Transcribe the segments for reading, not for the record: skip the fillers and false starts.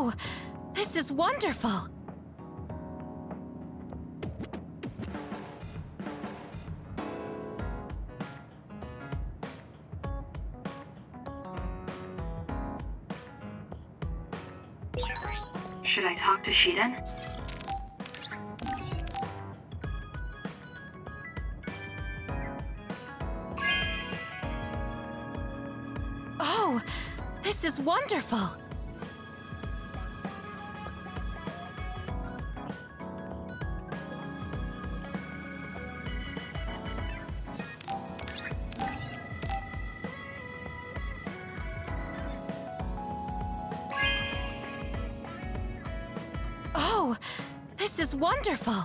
Oh, this is wonderful! Should I talk to Shiden? Oh, this is wonderful! Oh, this is wonderful!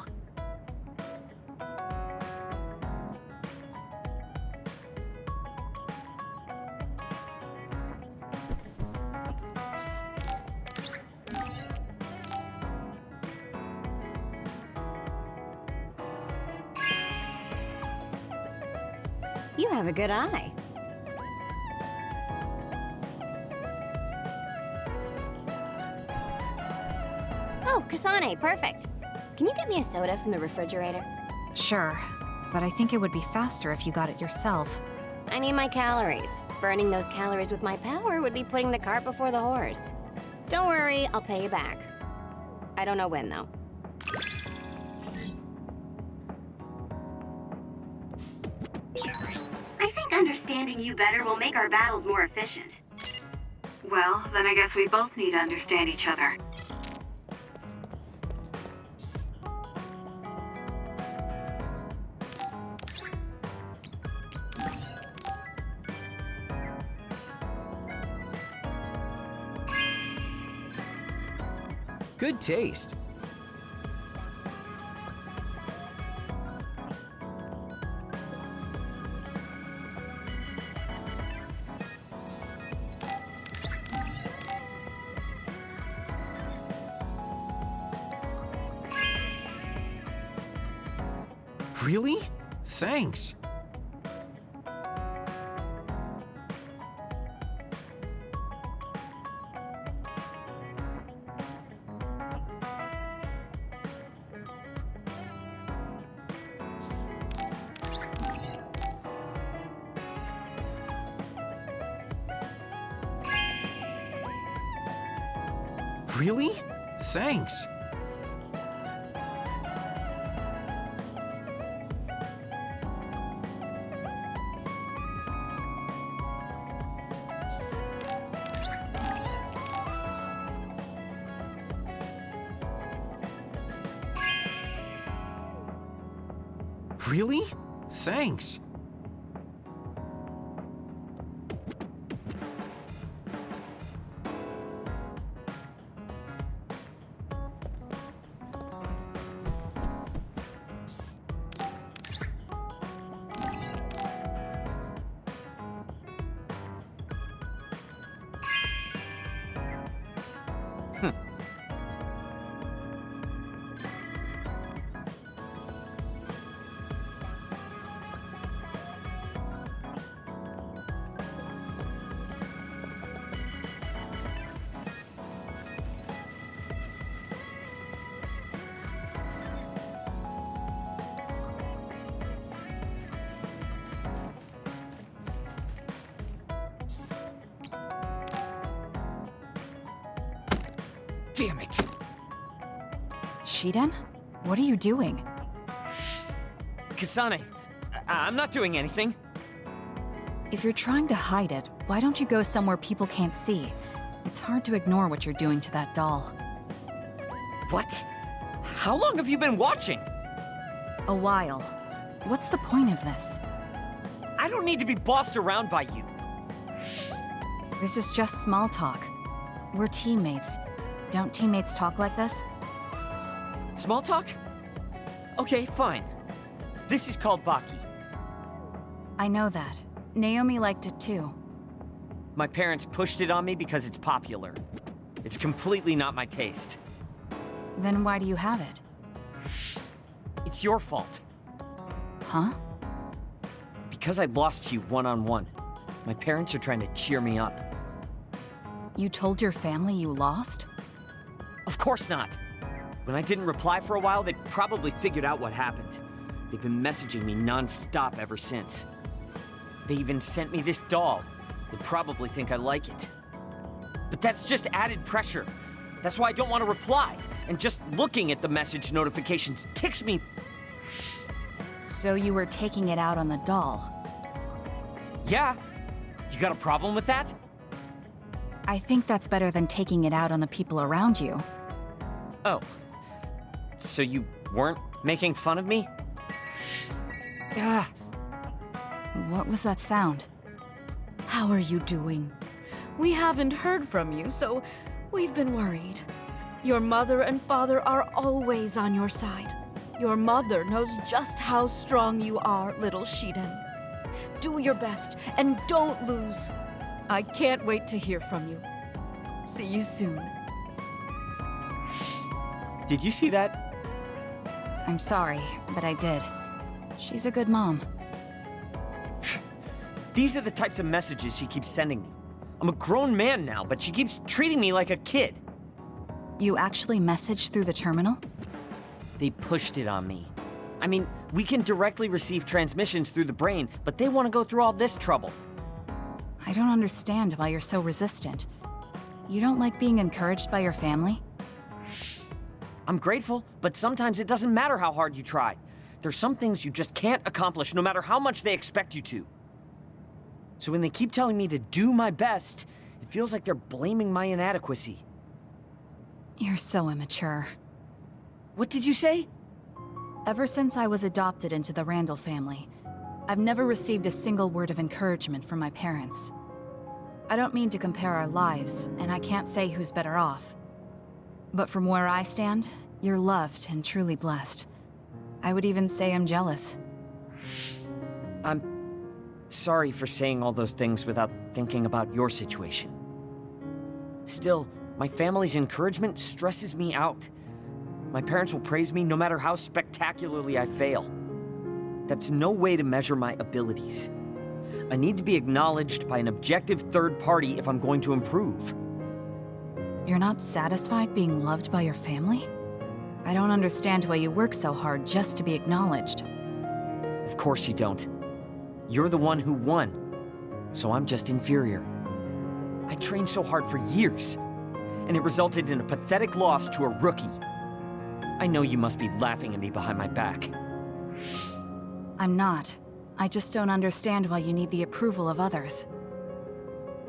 You have a good eye. Oh, Kasane, perfect. Can you get me a soda from the refrigerator? Sure, but I think it would be faster if you got it yourself. I need my calories. Burning those calories with my power would be putting the cart before the horse. Don't worry, I'll pay you back. I don't know when, though. I think understanding you better will make our battles more efficient. Well, then I guess we both need to understand each other. Good taste. Really? Thanks. Really? Thanks. Really? Thanks. Damn it! Shiden? What are you doing? Kasane, I'm not doing anything. If you're trying to hide it, why don't you go somewhere people can't see? It's hard to ignore what you're doing to that doll. What? How long have you been watching? A while. What's the point of this? I don't need to be bossed around by you. This is just small talk. We're teammates. Don't teammates talk like this? Small talk? Okay, fine. This is called Baki. I know that. Naomi liked it too. My parents pushed it on me because it's popular. It's completely not my taste. Then why do you have it? It's your fault. Huh? Because I lost to you one-on-one. My parents are trying to cheer me up. You told your family you lost? Of course not. When I didn't reply for a while, they probably figured out what happened. They've been messaging me non-stop ever since. They even sent me this doll. They probably think I like it. But that's just added pressure. That's why I don't want to reply. And just looking at the message notifications ticks me. So you were taking it out on the doll. Yeah? You got a problem with that? I think that's better than taking it out on the people around you. Oh. So you weren't making fun of me? Ah. What was that sound? How are you doing? We haven't heard from you, so we've been worried. Your mother and father are always on your side. Your mother knows just how strong you are, little Shiden. Do your best and don't lose. I can't wait to hear from you. See you soon. Did you see that? I'm sorry, but I did. She's a good mom. These are the types of messages she keeps sending me. I'm a grown man now, but she keeps treating me like a kid. You actually messaged through the terminal? They pushed it on me. I mean, we can directly receive transmissions through the brain, but they want to go through all this trouble. I don't understand why you're so resistant. You don't like being encouraged by your family? I'm grateful, but sometimes it doesn't matter how hard you try. There's some things you just can't accomplish no matter how much they expect you to. So when they keep telling me to do my best, it feels like they're blaming my inadequacy. You're so immature. What did you say? Ever since I was adopted into the Randall family, I've never received a single word of encouragement from my parents. I don't mean to compare our lives, and I can't say who's better off. But from where I stand, you're loved and truly blessed. I would even say I'm jealous. I'm sorry for saying all those things without thinking about your situation. Still, my family's encouragement stresses me out. My parents will praise me no matter how spectacularly I fail. That's no way to measure my abilities. I need to be acknowledged by an objective third party if I'm going to improve. You're not satisfied being loved by your family? I don't understand why you work so hard just to be acknowledged. Of course you don't. You're the one who won, so I'm just inferior. I trained so hard for years, and it resulted in a pathetic loss to a rookie. I know you must be laughing at me behind my back. I'm not. I just don't understand why you need the approval of others.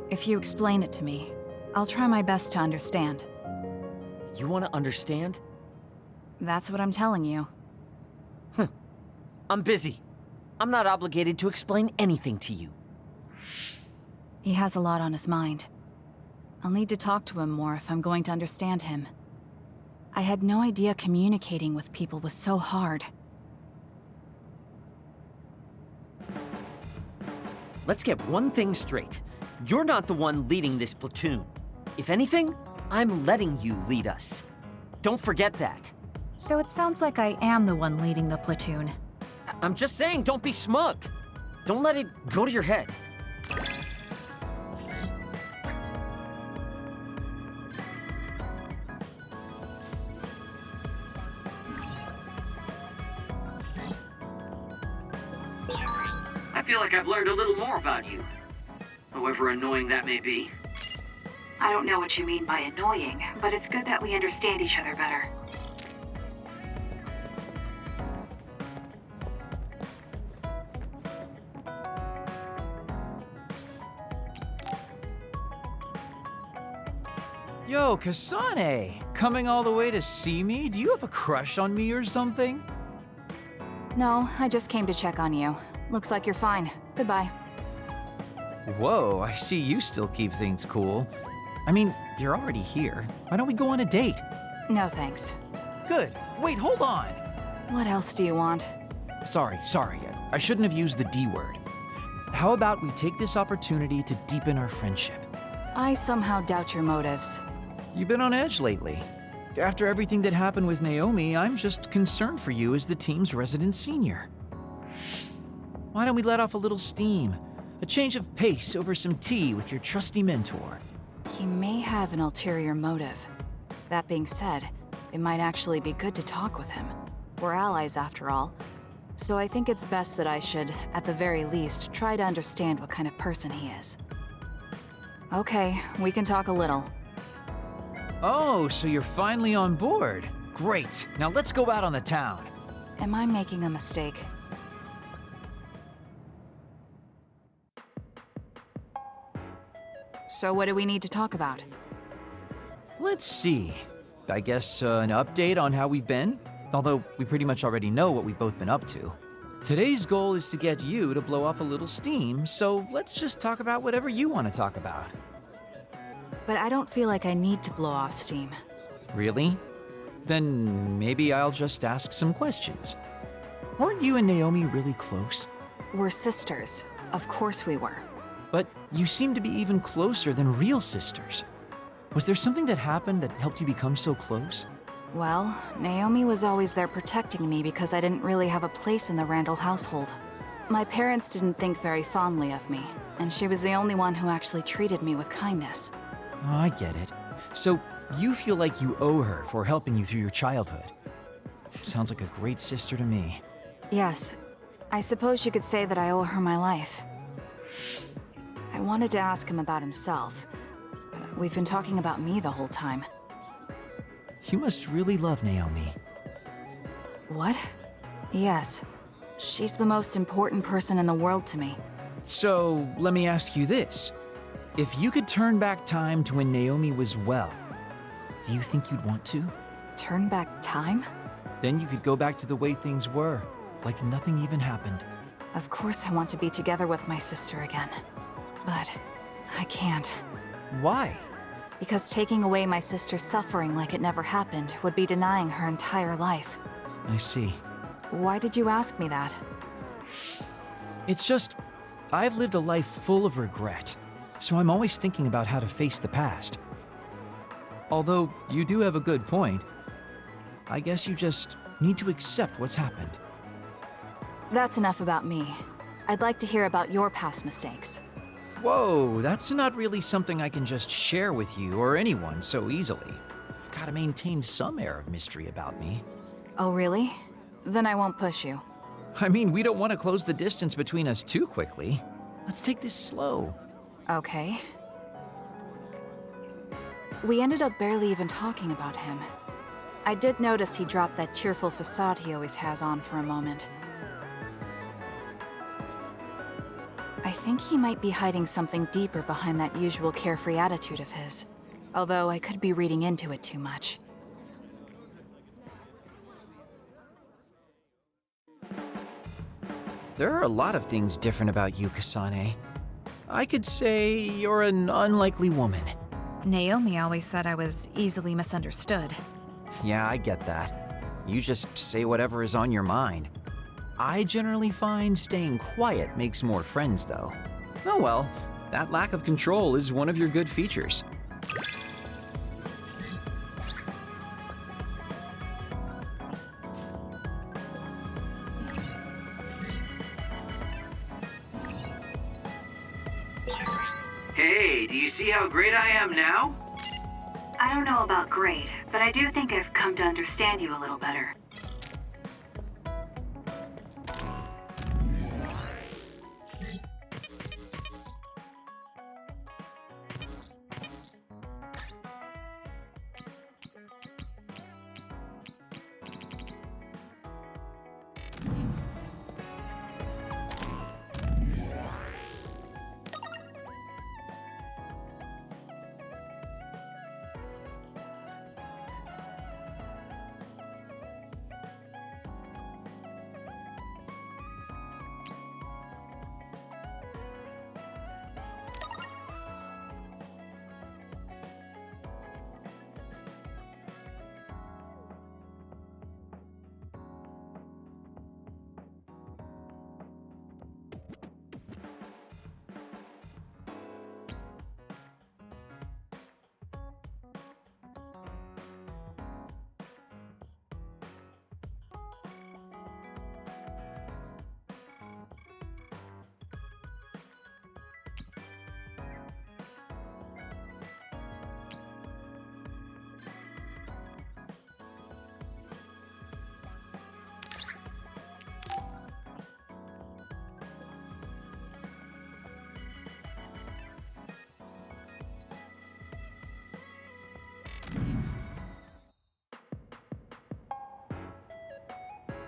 If you explain it to me, I'll try my best to understand. You want to understand? That's what I'm telling you. I'm busy. I'm not obligated to explain anything to you. He has a lot on his mind. I'll need to talk to him more if I'm going to understand him. I had no idea communicating with people was so hard. Let's get one thing straight. You're not the one leading this platoon. If anything, I'm letting you lead us. Don't forget that. So it sounds like I am the one leading the platoon. I'm just saying, don't be smug. Don't let it go to your head. I feel like I've learned a little more about you, however annoying that may be. I don't know what you mean by annoying, but it's good that we understand each other better. Yo, Kasane! Coming all the way to see me? Do you have a crush on me or something? No, I just came to check on you. Looks like you're fine. Goodbye. Whoa, I see you still keep things cool. I mean, you're already here. Why don't we go on a date? No thanks. Good. Wait, hold on! What else do you want? Sorry. I shouldn't have used the D word. How about we take this opportunity to deepen our friendship? I somehow doubt your motives. You've been on edge lately. After everything that happened with Naomi, I'm just concerned for you as the team's resident senior. Why don't we let off a little steam? A change of pace over some tea with your trusty mentor. He may have an ulterior motive. That being said, it might actually be good to talk with him. We're allies after all. So I think it's best that I should, at the very least, try to understand what kind of person he is. Okay, we can talk a little. Oh, so you're finally on board. Great. Now let's go out on the town. Am I making a mistake? So what do we need to talk about? Let's see. I guess an update on how we've been? Although we pretty much already know what we've both been up to. Today's goal is to get you to blow off a little steam, so let's just talk about whatever you want to talk about. But I don't feel like I need to blow off steam. Really? Then maybe I'll just ask some questions. Weren't you and Naomi really close? We're sisters. Of course we were. But you seem to be even closer than real sisters. Was there something that happened that helped you become so close? Well, Naomi was always there protecting me because I didn't really have a place in the Randall household. My parents didn't think very fondly of me, and she was the only one who actually treated me with kindness. Oh, I get it. So you feel like you owe her for helping you through your childhood. Sounds like a great sister to me. Yes, I suppose you could say that I owe her my life. I wanted to ask him about himself, but we've been talking about me the whole time. You must really love Naomi. What? Yes. She's the most important person in the world to me. So, let me ask you this. If you could turn back time to when Naomi was well, do you think you'd want to? Turn back time? Then you could go back to the way things were, like nothing even happened. Of course I want to be together with my sister again. But I can't. Why? Because taking away my sister's suffering like it never happened would be denying her entire life. I see. Why did you ask me that? It's just, I've lived a life full of regret, so I'm always thinking about how to face the past. Although, you do have a good point. I guess you just need to accept what's happened. That's enough about me. I'd like to hear about your past mistakes. Whoa, that's not really something I can just share with you or anyone so easily. I've got to maintain some air of mystery about me. Oh, really? Then I won't push you. I mean, we don't want to close the distance between us too quickly. Let's take this slow. Okay. We ended up barely even talking about him. I did notice he dropped that cheerful facade he always has on for a moment. I think he might be hiding something deeper behind that usual carefree attitude of his. Although I could be reading into it too much. There are a lot of things different about you, Kasane. I could say you're an unlikely woman. Naomi always said I was easily misunderstood. Yeah, I get that. You just say whatever is on your mind. I generally find staying quiet makes more friends, though. Oh well, that lack of control is one of your good features. Hey, do you see how great I am now? I don't know about great, but I do think I've come to understand you a little better.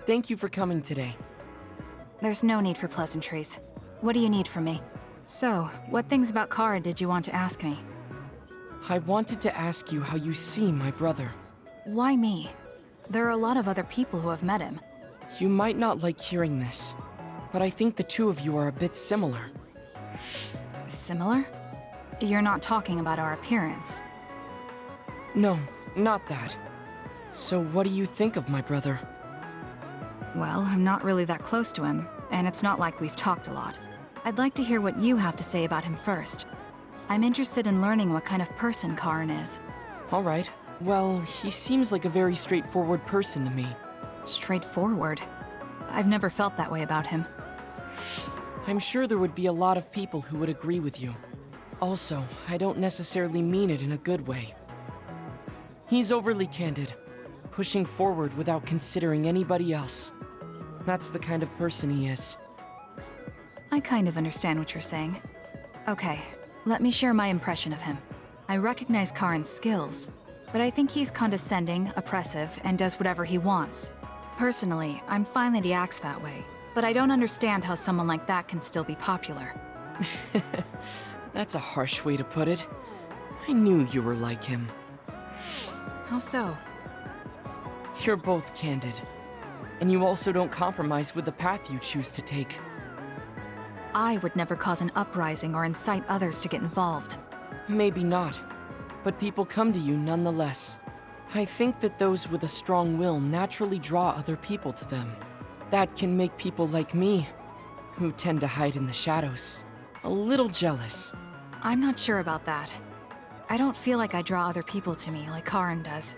Thank you for coming today. There's no need for pleasantries. What do you need from me? So, what things about Kara did you want to ask me? I wanted to ask you how you see my brother. Why me? There are a lot of other people who have met him. You might not like hearing this, but I think the two of you are a bit similar. Similar? You're not talking about our appearance. No, not that. So what do you think of my brother? Well, I'm not really that close to him, and it's not like we've talked a lot. I'd like to hear what you have to say about him first. I'm interested in learning what kind of person Karin is. All right. Well, he seems like a very straightforward person to me. Straightforward? I've never felt that way about him. I'm sure there would be a lot of people who would agree with you. Also, I don't necessarily mean it in a good way. He's overly candid, pushing forward without considering anybody else. That's the kind of person he is. I kind of understand what you're saying. Okay, let me share my impression of him. I recognize Karin's skills, but I think he's condescending, oppressive, and does whatever he wants. Personally, I'm fine that he acts that way, but I don't understand how someone like that can still be popular. That's a harsh way to put it. I knew you were like him. How so? You're both candid, and you also don't compromise with the path you choose to take. I would never cause an uprising or incite others to get involved. Maybe not, but people come to you nonetheless. I think that those with a strong will naturally draw other people to them. That can make people like me, who tend to hide in the shadows, a little jealous. I'm not sure about that. I don't feel like I draw other people to me like Karin does.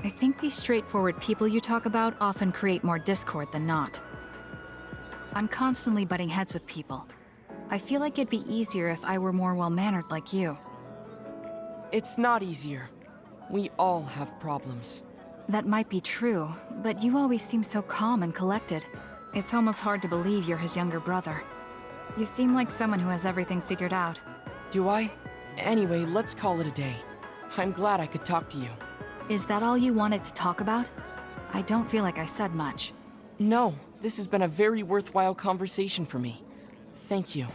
I think these straightforward people you talk about often create more discord than not. I'm constantly butting heads with people. I feel like it'd be easier if I were more well-mannered like you. It's not easier. We all have problems. That might be true, but you always seem so calm and collected. It's almost hard to believe you're his younger brother. You seem like someone who has everything figured out. Do I? Anyway, let's call it a day. I'm glad I could talk to you. Is that all you wanted to talk about? I don't feel like I said much. No, this has been a very worthwhile conversation for me. Thank you.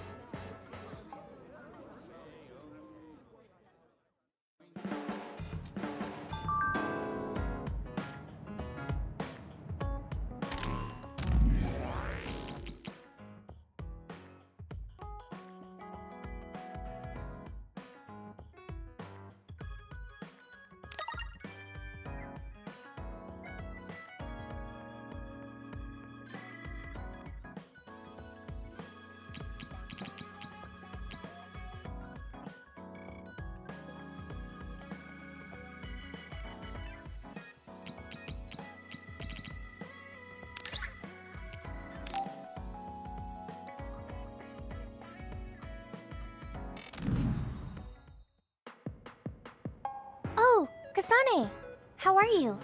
Oh, Kasane! How are you?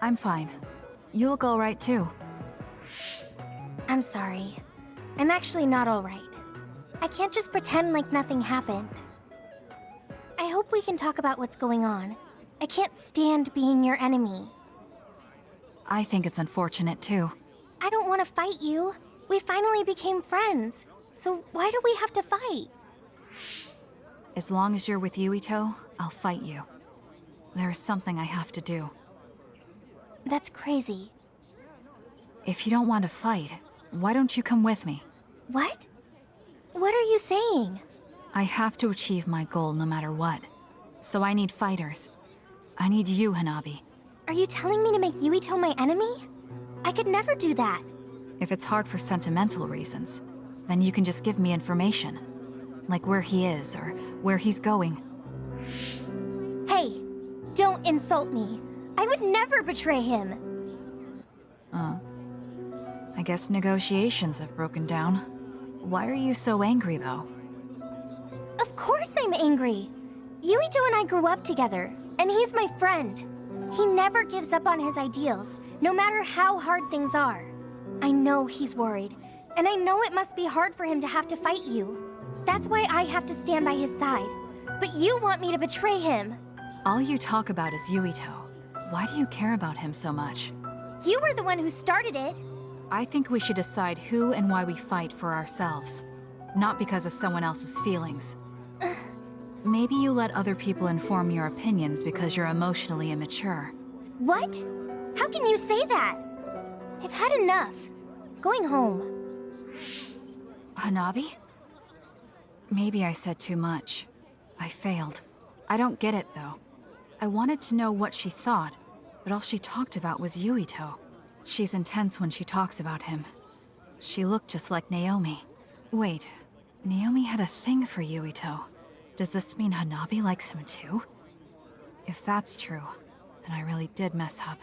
I'm fine. You look alright too. I'm sorry. I'm actually not alright. I can't just pretend like nothing happened. I hope we can talk about what's going on. I can't stand being your enemy. I think it's unfortunate too. I don't want to fight you. We finally became friends. So why do we have to fight? As long as you're with Yuito, I'll fight you. There's something I have to do. That's crazy. If you don't want to fight, why don't you come with me? What? What are you saying? I have to achieve my goal no matter what. So I need fighters. I need you, Hanabi. Are you telling me to make Yuito my enemy? I could never do that. If it's hard for sentimental reasons, then you can just give me information. Like where he is, or where he's going. Hey, don't insult me. I would never betray him. I guess negotiations have broken down. Why are you so angry, though? Of course I'm angry. Yuito and I grew up together, and he's my friend. He never gives up on his ideals, no matter how hard things are. I know he's worried, and I know it must be hard for him to have to fight you. That's why I have to stand by his side. But you want me to betray him. All you talk about is Yuito. Why do you care about him so much? You were the one who started it. I think we should decide who and why we fight for ourselves, not because of someone else's feelings. Maybe you let other people inform your opinions because you're emotionally immature. What? How can you say that? I've had enough. Going home. Hanabi? Maybe I said too much. I failed. I don't get it, though. I wanted to know what she thought, but all she talked about was Yuito. She's intense when she talks about him. She looked just like Naomi. Wait, Naomi had a thing for Yuito. Does this mean Hanabi likes him too? If that's true, then I really did mess up.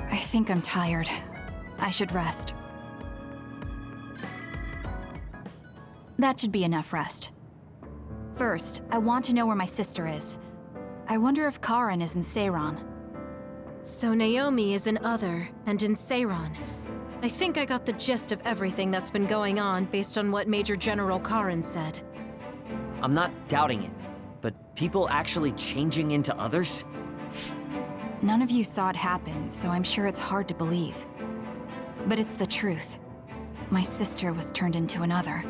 I think I'm tired. I should rest. That should be enough rest. First, I want to know where my sister is. I wonder if Karin is in Seiran. So Naomi is in Other and in Seiran. I think I got the gist of everything that's been going on based on what Major General Karin said. I'm not doubting it, but people actually changing into others? None of you saw it happen, so I'm sure it's hard to believe. But it's the truth. My sister was turned into another.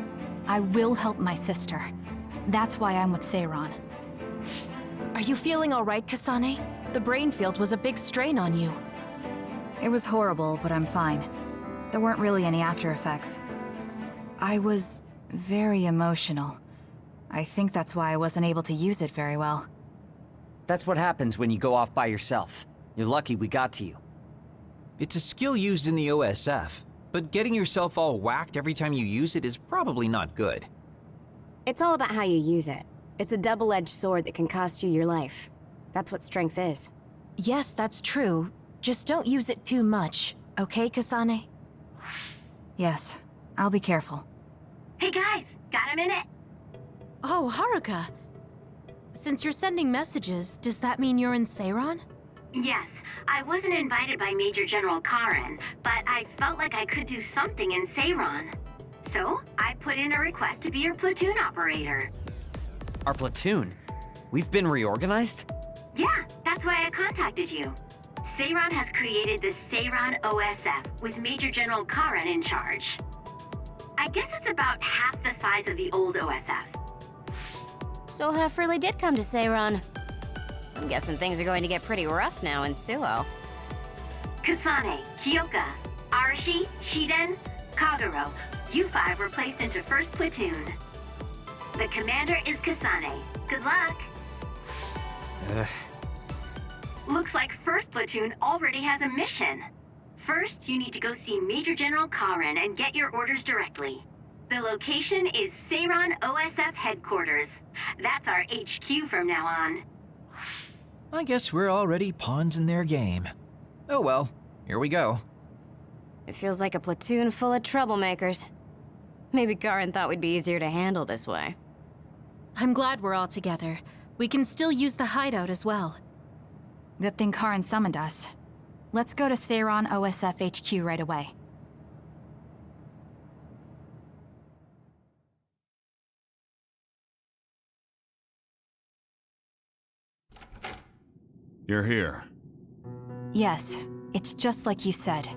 I will help my sister. That's why I'm with Seiran. Are you feeling all right, Kasane? The brain field was a big strain on you. It was horrible, but I'm fine. There weren't really any after effects. I was very emotional. I think that's why I wasn't able to use it very well. That's what happens when you go off by yourself. You're lucky we got to you. It's a skill used in the OSF, but getting yourself all whacked every time you use it is probably not good. It's all about how you use it. It's a double-edged sword that can cost you your life. That's what strength is. Yes, that's true. Just don't use it too much, okay, Kasane? Yes, I'll be careful. Hey guys, got a minute? Oh, Haruka. Since you're sending messages, does that mean you're in Seiran? Yes, I wasn't invited by Major General Karin, but I felt like I could do something in Seiran. So, I put in a request to be your platoon operator. Our platoon? We've been reorganized? Yeah, that's why I contacted you. Seiran has created the Seiran OSF with Major General Karin in charge. I guess it's about half the size of the old OSF. So Hef really did come to Seiran. I'm guessing things are going to get pretty rough now in Suo. Kasane, Kyoka, Arashi, Shiden, Kagero, you five were placed into 1st Platoon. The commander is Kasane. Good luck. Looks like 1st Platoon already has a mission. First, you need to go see Major General Karin and get your orders directly. The location is Seiron OSF headquarters. That's our HQ from now on. I guess we're already pawns in their game. Oh well, here we go. It feels like a platoon full of troublemakers. Maybe Karin thought we'd be easier to handle this way. I'm glad we're all together. We can still use the hideout as well. Good thing Karin summoned us. Let's go to Seiron OSF HQ right away. You're here. Yes, it's just like you said.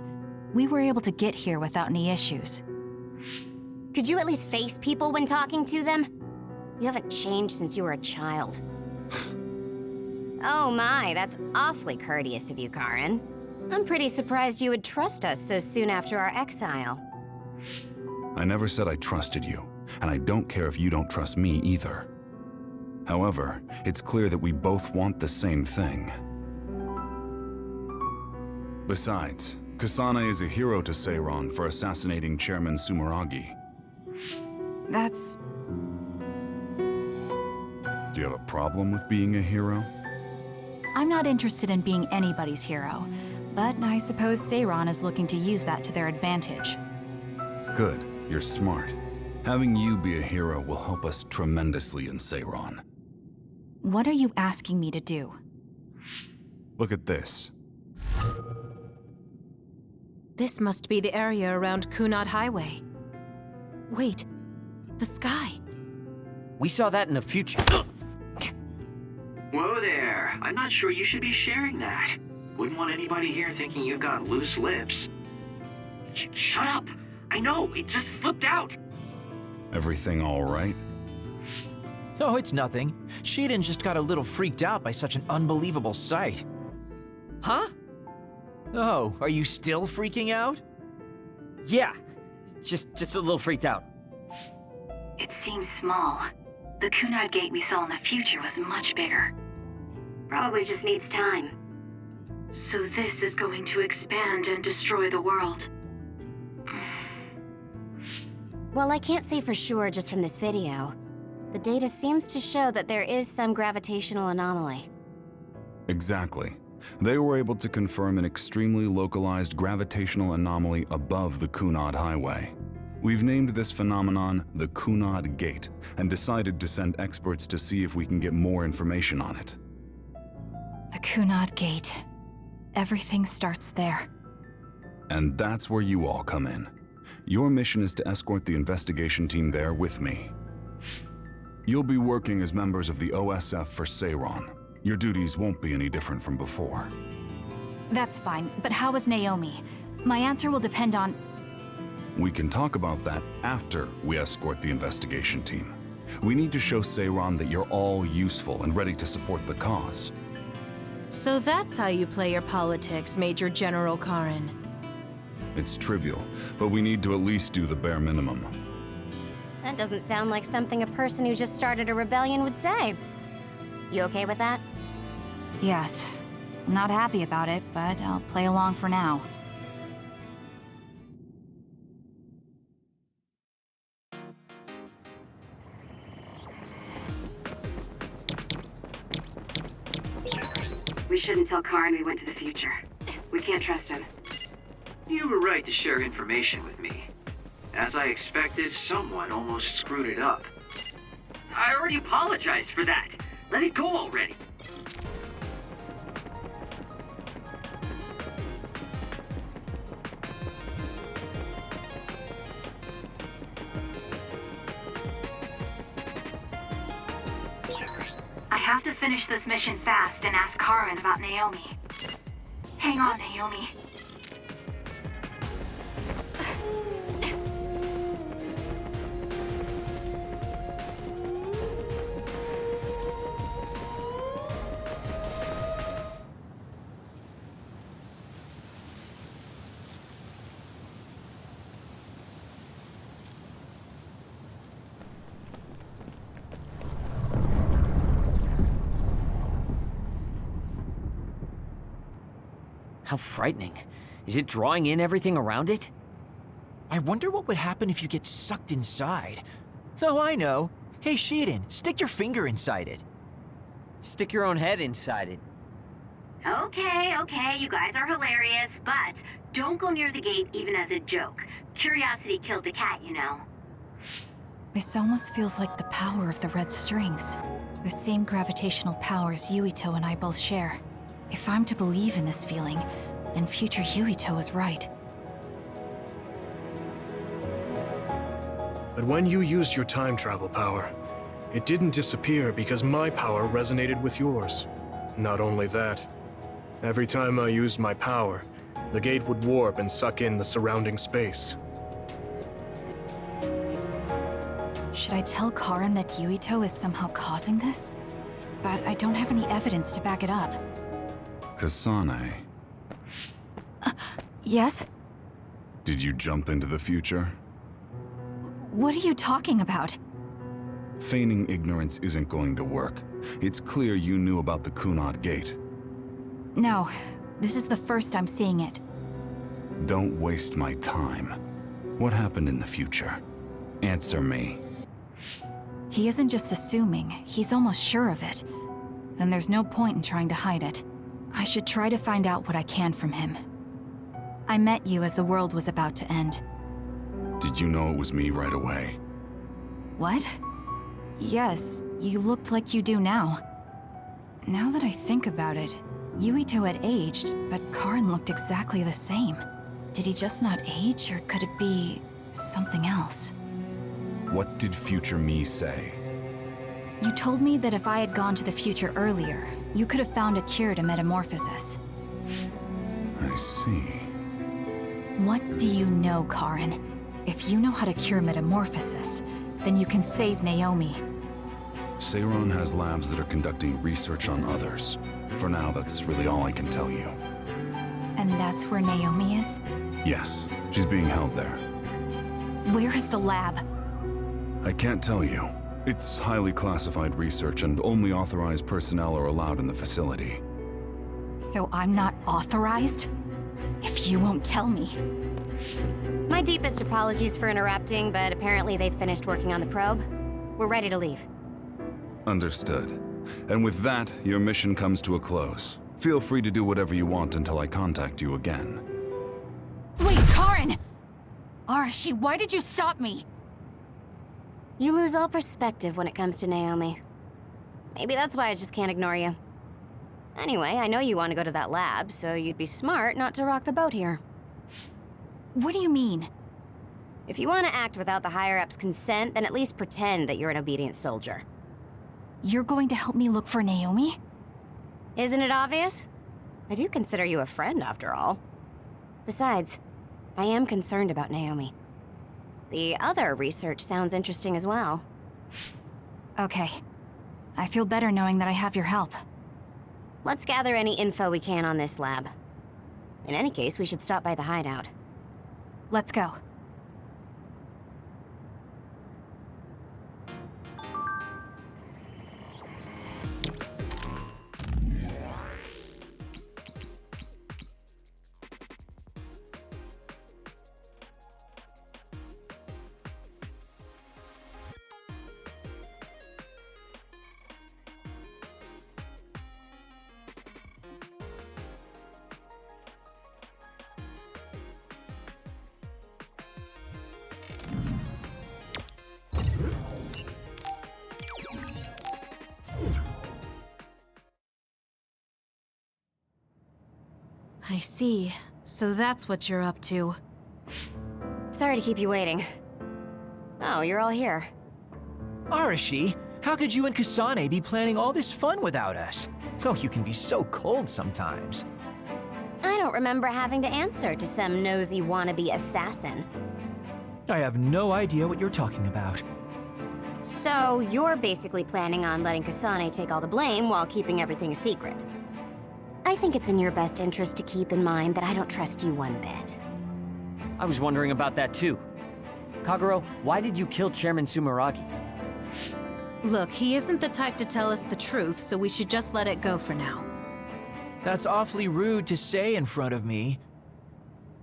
We were able to get here without any issues. Could you at least face people when talking to them? You haven't changed since you were a child. Oh my, that's awfully courteous of you, Karin. I'm pretty surprised you would trust us so soon after our exile. I never said I trusted you, and I don't care if you don't trust me either. However, it's clear that we both want the same thing. Besides, Kasane is a hero to Seiron for assassinating Chairman Sumeragi. That's... Do you have a problem with being a hero? I'm not interested in being anybody's hero, but I suppose Seiron is looking to use that to their advantage. Good, you're smart. Having you be a hero will help us tremendously in Seiron. What are you asking me to do? Look at this. This must be the area around Kunad Highway. Wait, the sky. We saw that in the future. Whoa there. I'm not sure you should be sharing that. Wouldn't want anybody here thinking you've got loose lips. Shut up! I know, it just slipped out! Everything all right? Oh, it's nothing. Shiden just got a little freaked out by such an unbelievable sight. Huh? Oh, are you still freaking out? Yeah, just a little freaked out. It seems small. The Kunad gate we saw in the future was much bigger. Probably just needs time. So this is going to expand and destroy the world. Well, I can't say for sure just from this video. The data seems to show that there is some gravitational anomaly. Exactly. They were able to confirm an extremely localized gravitational anomaly above the Kunad Highway. We've named this phenomenon the Kunad Gate and decided to send experts to see if we can get more information on it. The Kunad Gate. Everything starts there. And that's where you all come in. Your mission is to escort the investigation team there with me. You'll be working as members of the OSF for Seiron. Your duties won't be any different from before. That's fine, but how is Naomi? My answer will depend on... We can talk about that after we escort the investigation team. We need to show Seiron that you're all useful and ready to support the cause. So that's how you play your politics, Major General Karin. It's trivial, but we need to at least do the bare minimum. That doesn't sound like something a person who just started a rebellion would say. You okay with that? Yes. I'm not happy about it, but I'll play along for now. We shouldn't tell Karin we went to the future. We can't trust him. You were right to share information with me. As I expected, someone almost screwed it up. I already apologized for that. Let it go already. I have to finish this mission fast and ask Karin about Naomi. Hang on, Naomi. How frightening. Is it drawing in everything around it? I wonder what would happen if you get sucked inside. Oh, I know. Hey, Shiden, stick your finger inside it. Stick your own head inside it. Okay, you guys are hilarious, but don't go near the gate even as a joke. Curiosity killed the cat, you know. This almost feels like the power of the red strings. The same gravitational powers Yuito and I both share. If I'm to believe in this feeling, then future Yuito is right. But when you used your time travel power, it didn't disappear because my power resonated with yours. Not only that, every time I used my power, the gate would warp and suck in the surrounding space. Should I tell Karin that Yuito is somehow causing this? But I don't have any evidence to back it up. Kasane, Yes? did you jump into the future? What are you talking about? Feigning ignorance isn't going to work. It's clear you knew about the Kunad Gate. No, this is the first I'm seeing it. Don't waste my time. What happened in the future? Answer me. He isn't just assuming, he's almost sure of it. Then there's no point in trying to hide it. I should try to find out what I can from him. I met you as the world was about to end. Did you know it was me right away? What? Yes, you looked like you do now. Now that I think about it, Yuito had aged, but Karin looked exactly the same. Did he just not age, or could it be something else? What did future me say? You told me that if I had gone to the future earlier, you could have found a cure to metamorphosis. I see. What do you know, Karin? If you know how to cure metamorphosis, then you can save Naomi. Seiron has labs that are conducting research on others. For now, that's really all I can tell you. And that's where Naomi is? Yes, she's being held there. Where is the lab? I can't tell you. It's highly classified research and only authorized personnel are allowed in the facility. So I'm not authorized? If you won't tell me. My deepest apologies for interrupting, but apparently they've finished working on the probe. We're ready to leave. Understood. And with that, your mission comes to a close. Feel free to do whatever you want until I contact you again. Wait, Karin! Arashi, why did you stop me? You lose all perspective when it comes to Naomi. Maybe that's why I just can't ignore you. Anyway, I know you want to go to that lab, so you'd be smart not to rock the boat here. What do you mean? If you want to act without the higher-ups' consent, then at least pretend that you're an obedient soldier. You're going to help me look for Naomi? Isn't it obvious? I do consider you a friend, after all. Besides, I am concerned about Naomi. The other research sounds interesting as well. Okay. I feel better knowing that I have your help. Let's gather any info we can on this lab. In any case, we should stop by the hideout. Let's go. I see. So that's what you're up to. Sorry to keep you waiting. Oh, you're all here. Arashi, how could you and Kasane be planning all this fun without us? Oh, you can be so cold sometimes. I don't remember having to answer to some nosy wannabe assassin. I have no idea what you're talking about. So, you're basically planning on letting Kasane take all the blame while keeping everything a secret. I think it's in your best interest to keep in mind that I don't trust you one bit. I was wondering about that too. Kagero, why did you kill Chairman Sumeragi? Look, he isn't the type to tell us the truth, so we should just let it go for now. That's awfully rude to say in front of me.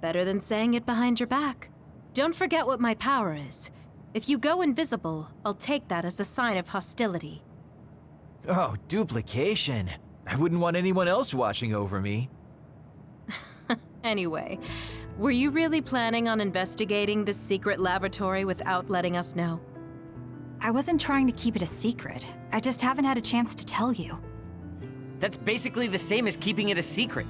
Better than saying it behind your back. Don't forget what my power is. If you go invisible, I'll take that as a sign of hostility. Oh, duplication. I wouldn't want anyone else watching over me. Anyway, were you really planning on investigating this secret laboratory without letting us know? I wasn't trying to keep it a secret. I just haven't had a chance to tell you. That's basically the same as keeping it a secret.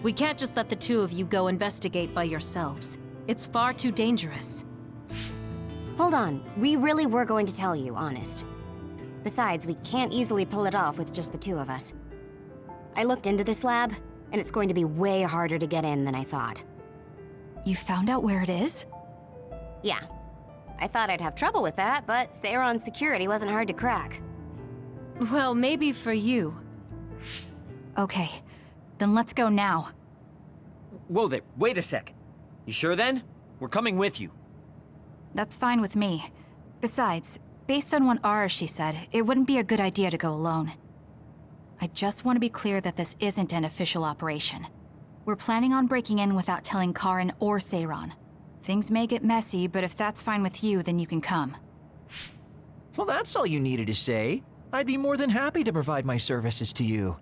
We can't just let the two of you go investigate by yourselves. It's far too dangerous. Hold on, we really were going to tell you, honest. Besides, we can't easily pull it off with just the two of us. I looked into this lab, and it's going to be way harder to get in than I thought. You found out where it is? Yeah. I thought I'd have trouble with that, but Seiron's security wasn't hard to crack. Well, maybe for you. Okay, then let's go now. Whoa there, wait a second. You sure then? We're coming with you. That's fine with me. Besides, based on what Arashi said, it wouldn't be a good idea to go alone. I just want to be clear that this isn't an official operation. We're planning on breaking in without telling Karin or Seiron. Things may get messy, but if that's fine with you, then you can come. Well, that's all you needed to say. I'd be more than happy to provide my services to you.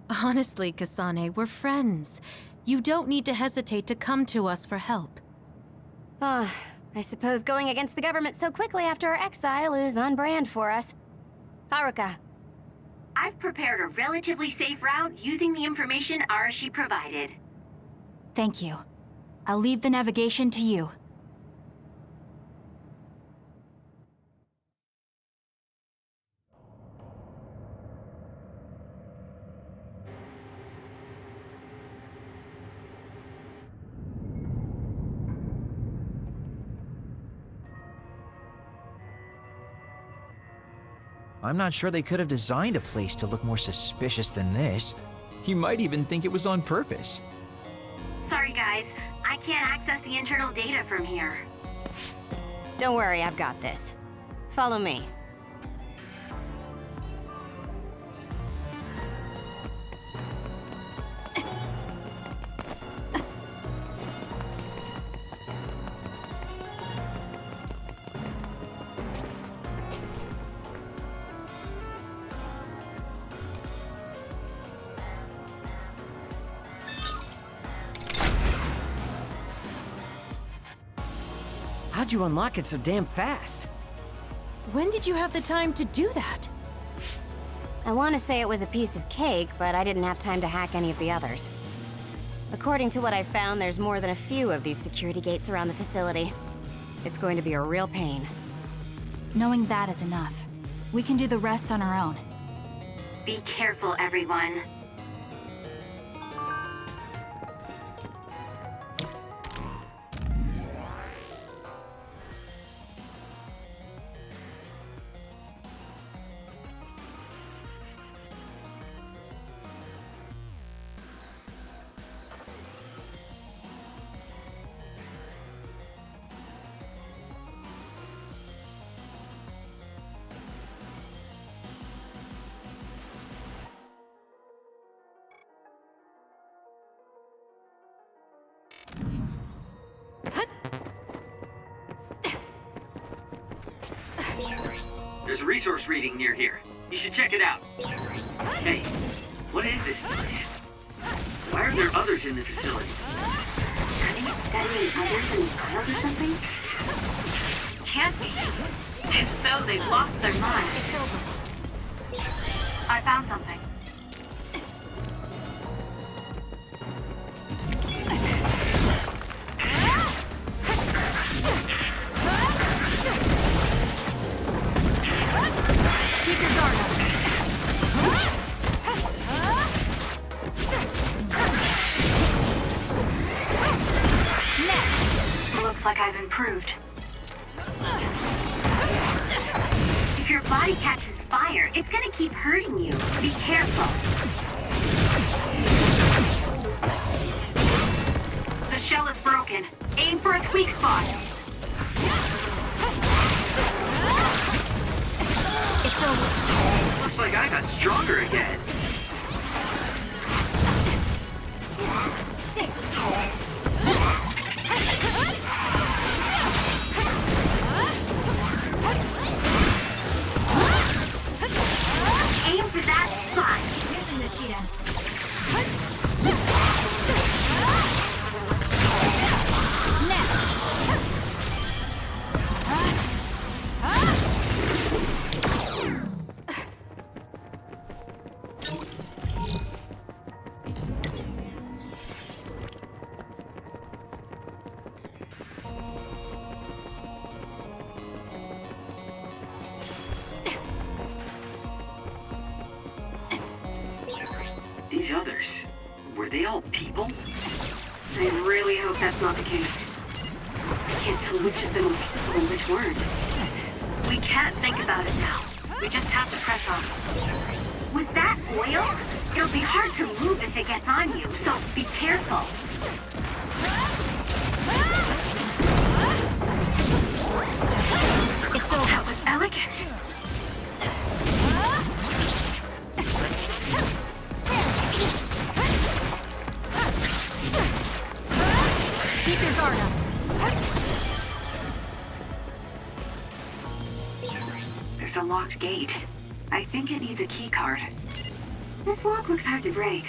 Honestly, Kasane, we're friends. You don't need to hesitate to come to us for help. I suppose going against the government so quickly after our exile is on brand for us. Haruka. I've prepared a relatively safe route using the information Arashi provided. Thank you. I'll leave the navigation to you. I'm not sure they could have designed a place to look more suspicious than this. You might even think it was on purpose. Sorry guys, I can't access the internal data from here. Don't worry, I've got this. Follow me. How'd you unlock it so damn fast? When did you have the time to do that? I want to say it was a piece of cake, but I didn't have time to hack any of the others. According to what I found, there's more than a few of these security gates around the facility. It's going to be a real pain. Knowing that is enough. We can do the rest on our own. Be careful, everyone. There's a resource reading near here. You should check it out. Hey, what is this place? Why are there others in the facility? Are they studying others in the cloud or something? Can't be. If so, they've lost their mind. I found something. Keep your guard up. Looks like I've improved. If your body catches fire, it's gonna keep hurting you. Be careful. The shell is broken. Aim for its weak spot. It's over. Looks like I got stronger again. These others, were they all people? I really hope that's not the case. I can't tell which of them were people and which weren't. We can't think about it now. We just have to press on. With that oil, it'll be hard to move if it gets on you, so be careful. It's over. That was elegant. Keep your guard up. There's a locked gate. I think it needs a key card. This lock looks hard to break.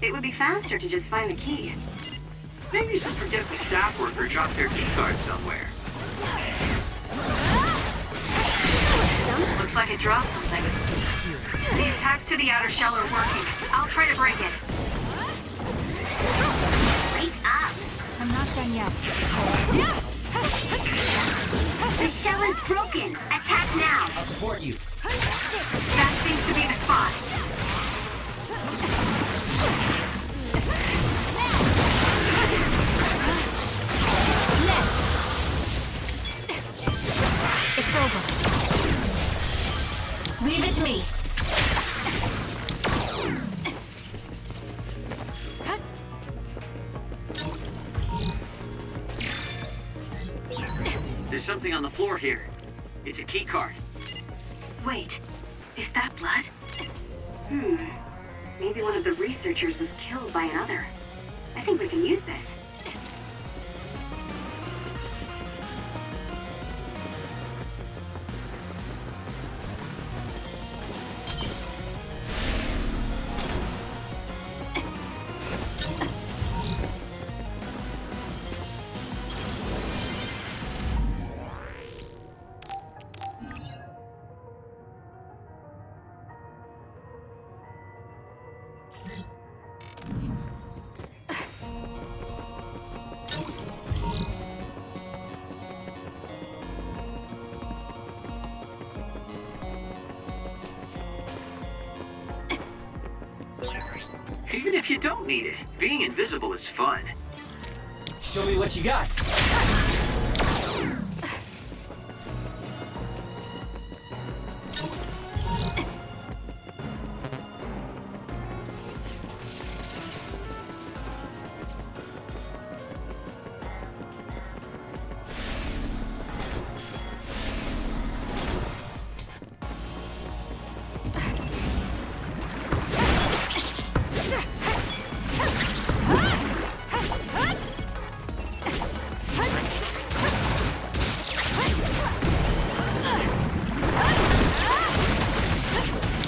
It would be faster to just find the key. Maybe some forgetful staff worker dropped their keycard somewhere. Looks like it dropped something. The attacks to the outer shell are working. I'll try to break it. Wake up! I'm not done yet. The shell is broken! Attack now! I'll support you. That seems to be the spot. It's over. Leave it to me. There's something on the floor here. It's a key card. Wait, is that blood? Maybe one of the researchers was killed by another. I think we can use this. Even if you don't need it, being invisible is fun. Show me what you got.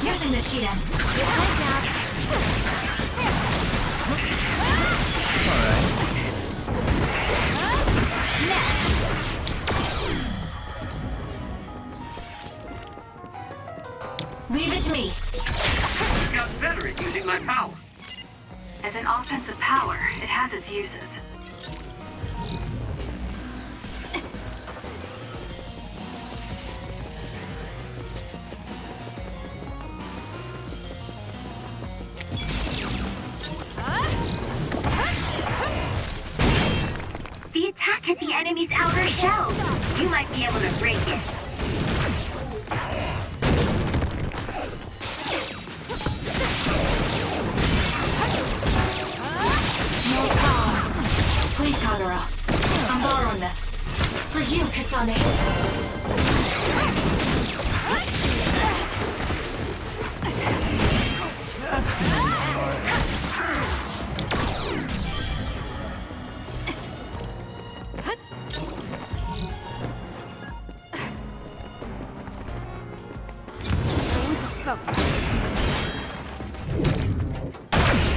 Using this sheet end. Leave it to me. I've got better at using my power. As an offensive power, it has its uses. The attack hit the enemy's outer shell. You might be able to break it. No power. Please, Kagura. I'm borrowing this. For you, Kasane. That's gonna be hard.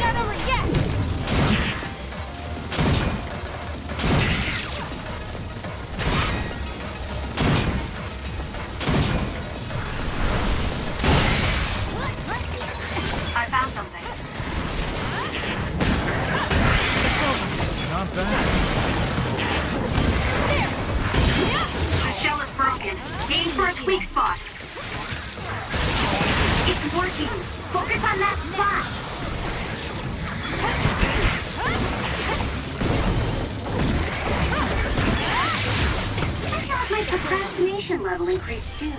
Not over yet! I found something. Not bad. The shell is broken. Aim for its weak spot. It's working. Focus on that spot. radiation level increased too.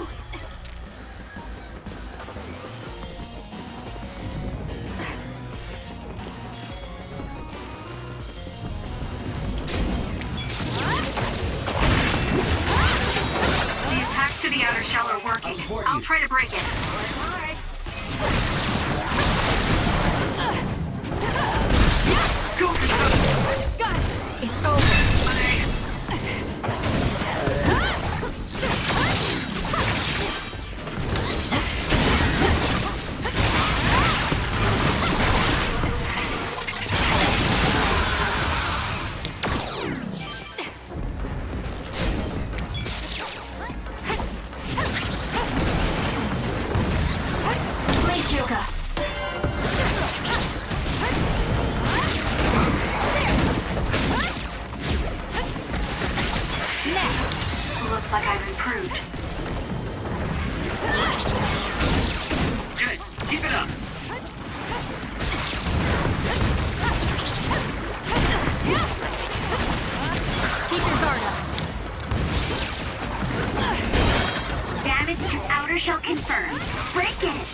The attacks to the outer shell are working. I'll try to break it. Go! Got it! It's over! Looks like I've improved. Good. Keep it up. Keep your guard up. Damage to outer shell confirmed. Break it!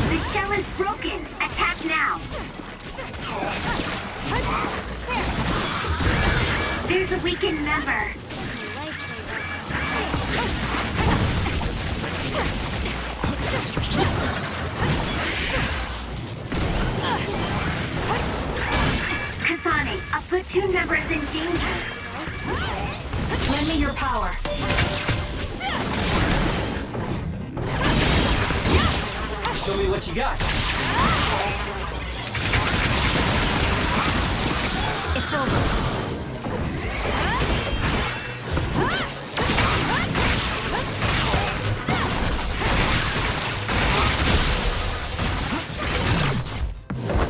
The shell is broken. Attack now. There's a weakened member. Kasane, a platoon member is in danger. Lend me your power. Show me what you got. It's over.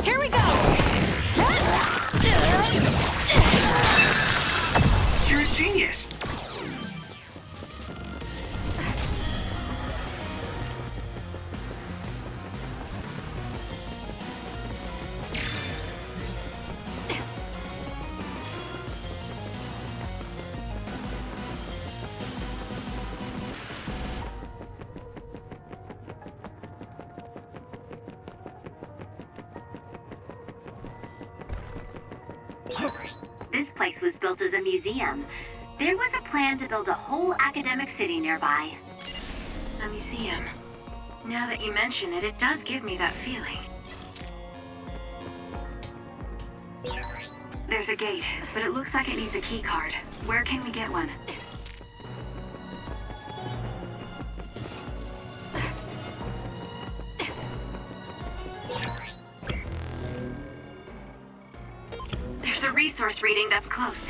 Here we go! You're a genius. This place was built as a museum. There was a plan to build a whole academic city nearby. A museum. Now that you mention it, it does give me that feeling. There's a gate, but it looks like it needs a key card. Where can we get one? There's a resource reading that's close.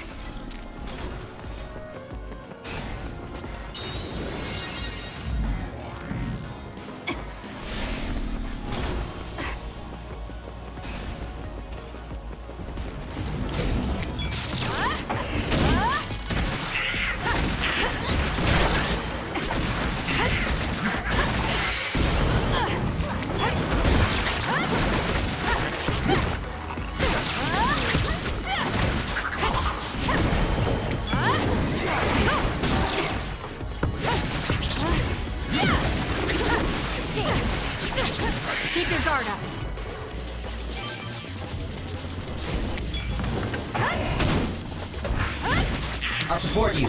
Keep your guard up. I'll support you.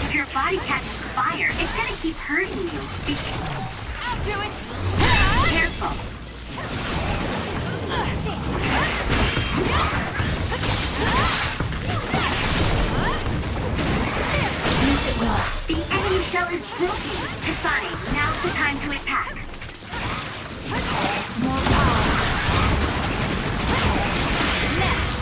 If your body catches fire, it's gonna keep hurting you. Be I'll do it. careful. Use it well. The enemy shell is broken. Kasane, now's the time to attack. More power. Next.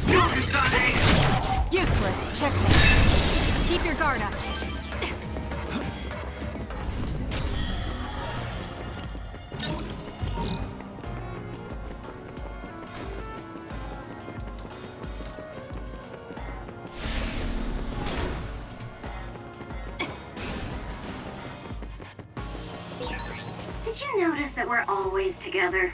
Go, Kasane! Useless. Checkmate. Keep your guard up. Did you notice that we're always together?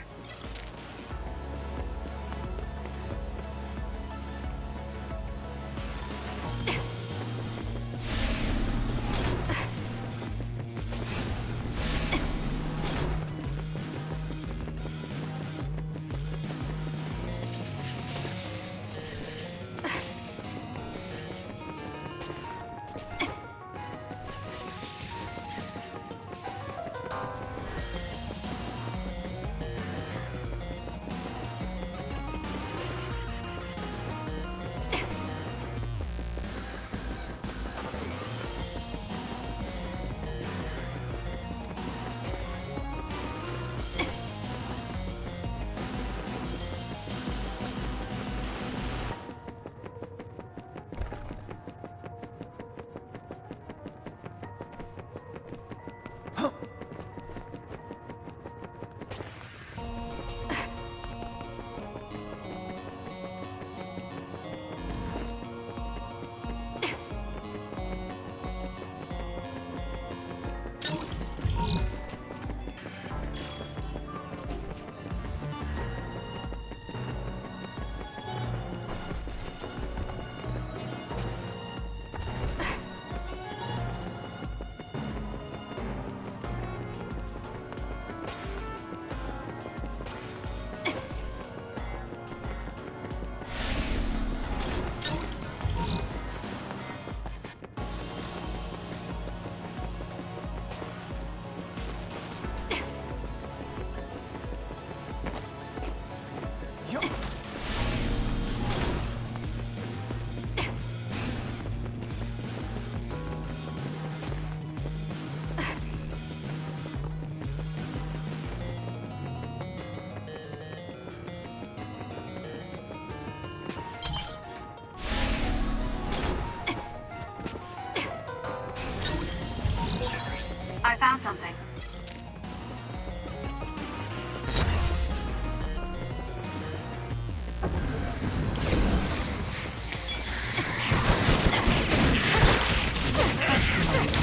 I found something.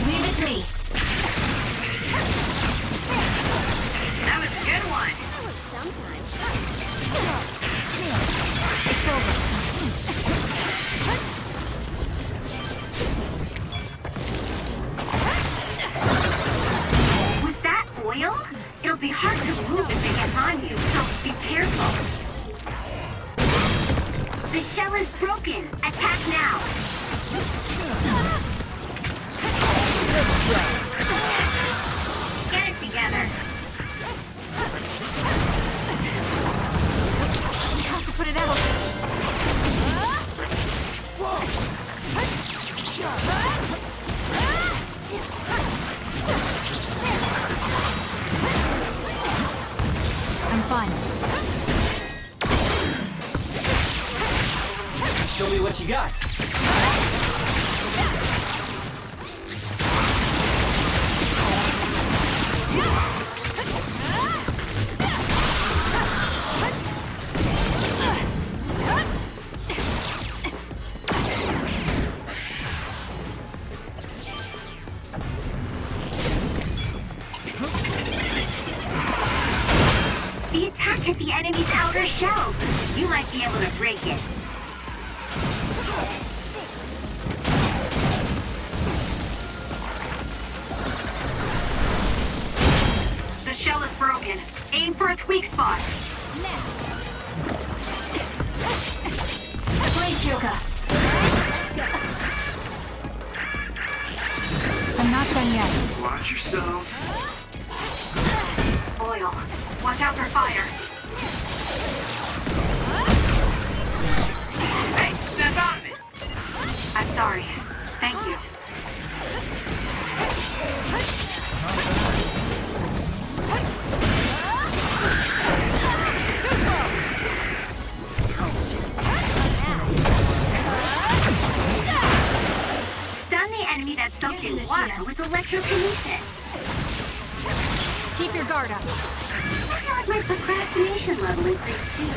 Leave it to me. That was a good one. Sometimes. It's over. Was that oil? It'll be hard to move if it gets on you, so be careful. The shell is broken. Attack now. Get it together. We have to put it out. I'm fine. Show me what you got. The attack hit the enemy's outer shell. You might be able to break it. The shell is broken. Aim for its weak spot. Please, Joka. I'm not done yet. Watch yourself. Oil. Watch out for fire. Hey, snap out of it! I'm sorry. Thank you. Stun the enemy that's soaked in water with electrokinesis. Keep your guard up. I feel like my procrastination level increased too.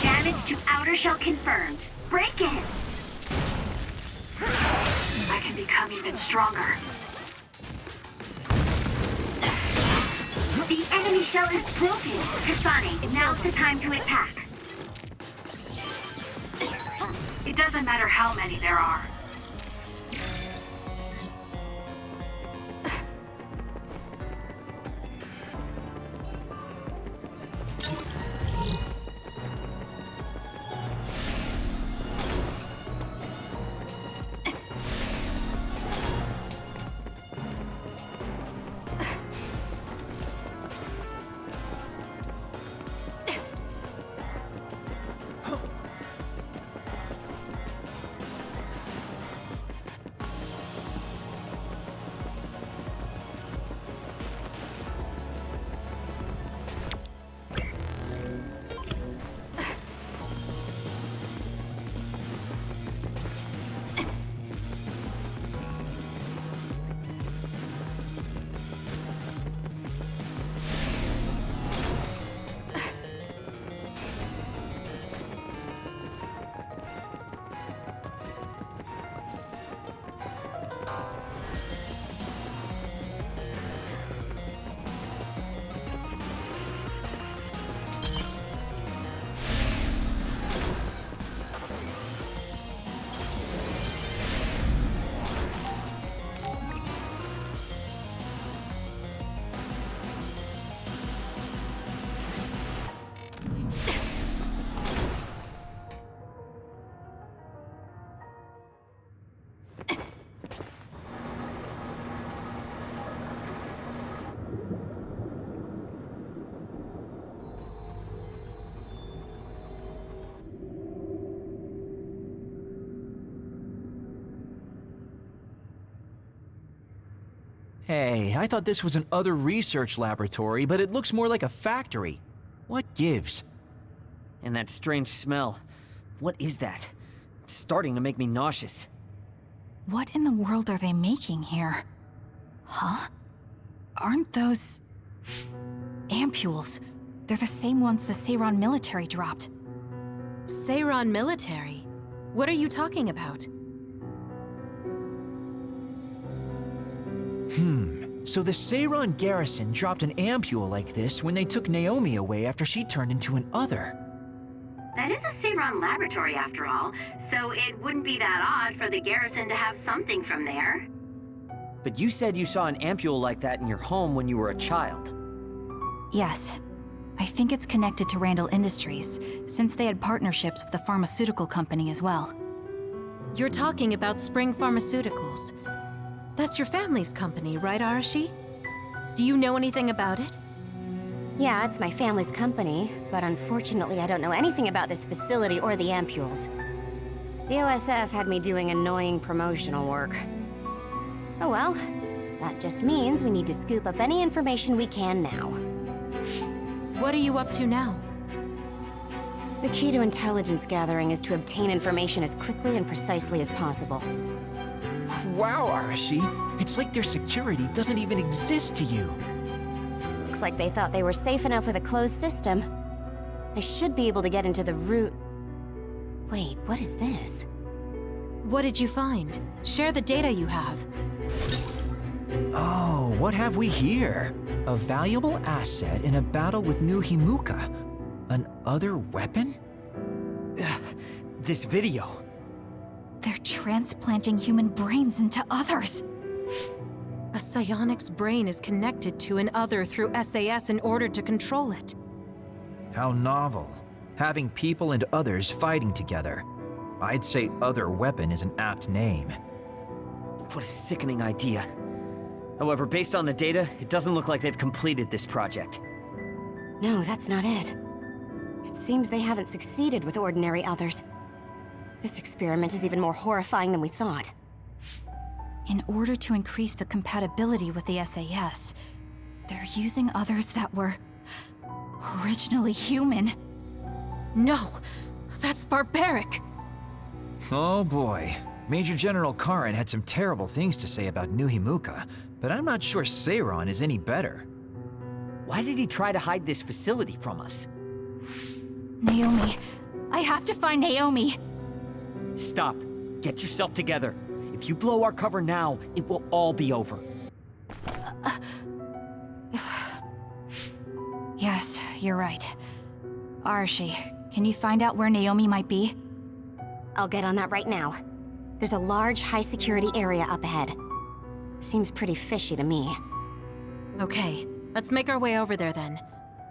Damage Access to outer shell confirmed. Break in! I can become even stronger. The enemy shell is broken! Kasane, now's the time to attack. It doesn't matter how many there are. Hey, I thought this was an other research laboratory, but it looks more like a factory. What gives? And that strange smell. What is that? It's starting to make me nauseous. What in the world are they making here? Huh? Aren't those... ampules? They're the same ones the Seiran military dropped. Seiran military? What are you talking about? So the Seiran garrison dropped an ampule like this when they took Naomi away after she turned into an other. That is a Seiran laboratory after all, so it wouldn't be that odd for the garrison to have something from there. But you said you saw an ampule like that in your home when you were a child. Yes. I think it's connected to Randall Industries, since they had partnerships with a pharmaceutical company as well. You're talking about Spring Pharmaceuticals. That's your family's company, right, Arashi? Do you know anything about it? Yeah, it's my family's company, but unfortunately I don't know anything about this facility or the ampules. The OSF had me doing annoying promotional work. Oh well, that just means we need to scoop up any information we can now. What are you up to now? The key to intelligence gathering is to obtain information as quickly and precisely as possible. Wow, Arashi. It's like their security doesn't even exist to you. Looks like they thought they were safe enough with a closed system. I should be able to get into the root... Wait, what is this? What did you find? Share the data you have. Oh, what have we here? A valuable asset in a battle with New Himuka. An other weapon? This video. They're transplanting human brains into others. A psionic's brain is connected to an other through SAS in order to control it. How novel. Having people and others fighting together. I'd say other weapon is an apt name. What a sickening idea. However, based on the data, it doesn't look like they've completed this project. No, that's not it. It seems they haven't succeeded with ordinary others. This experiment is even more horrifying than we thought. In order to increase the compatibility with the SAS, they're using others that were... originally human. No! That's barbaric! Oh boy. Major General Karin had some terrible things to say about New Himuka, but I'm not sure Seiran is any better. Why did he try to hide this facility from us? Naomi, I have to find Naomi. Stop. Get yourself together. If you blow our cover now, it will all be over. Yes, you're right. Arashi, can you find out where Naomi might be? I'll get on that right now. There's a large, high-security area up ahead. Seems pretty fishy to me. Okay, let's make our way over there then.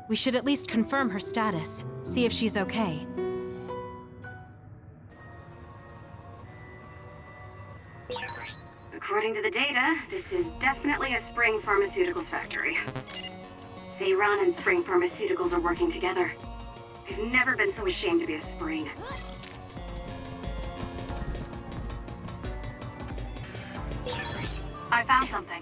We should at least confirm her status, see if she's okay. According to the data, this is definitely a Spring Pharmaceuticals factory. Seiran and Spring Pharmaceuticals are working together. I've never been so ashamed to be a Spring. I found something.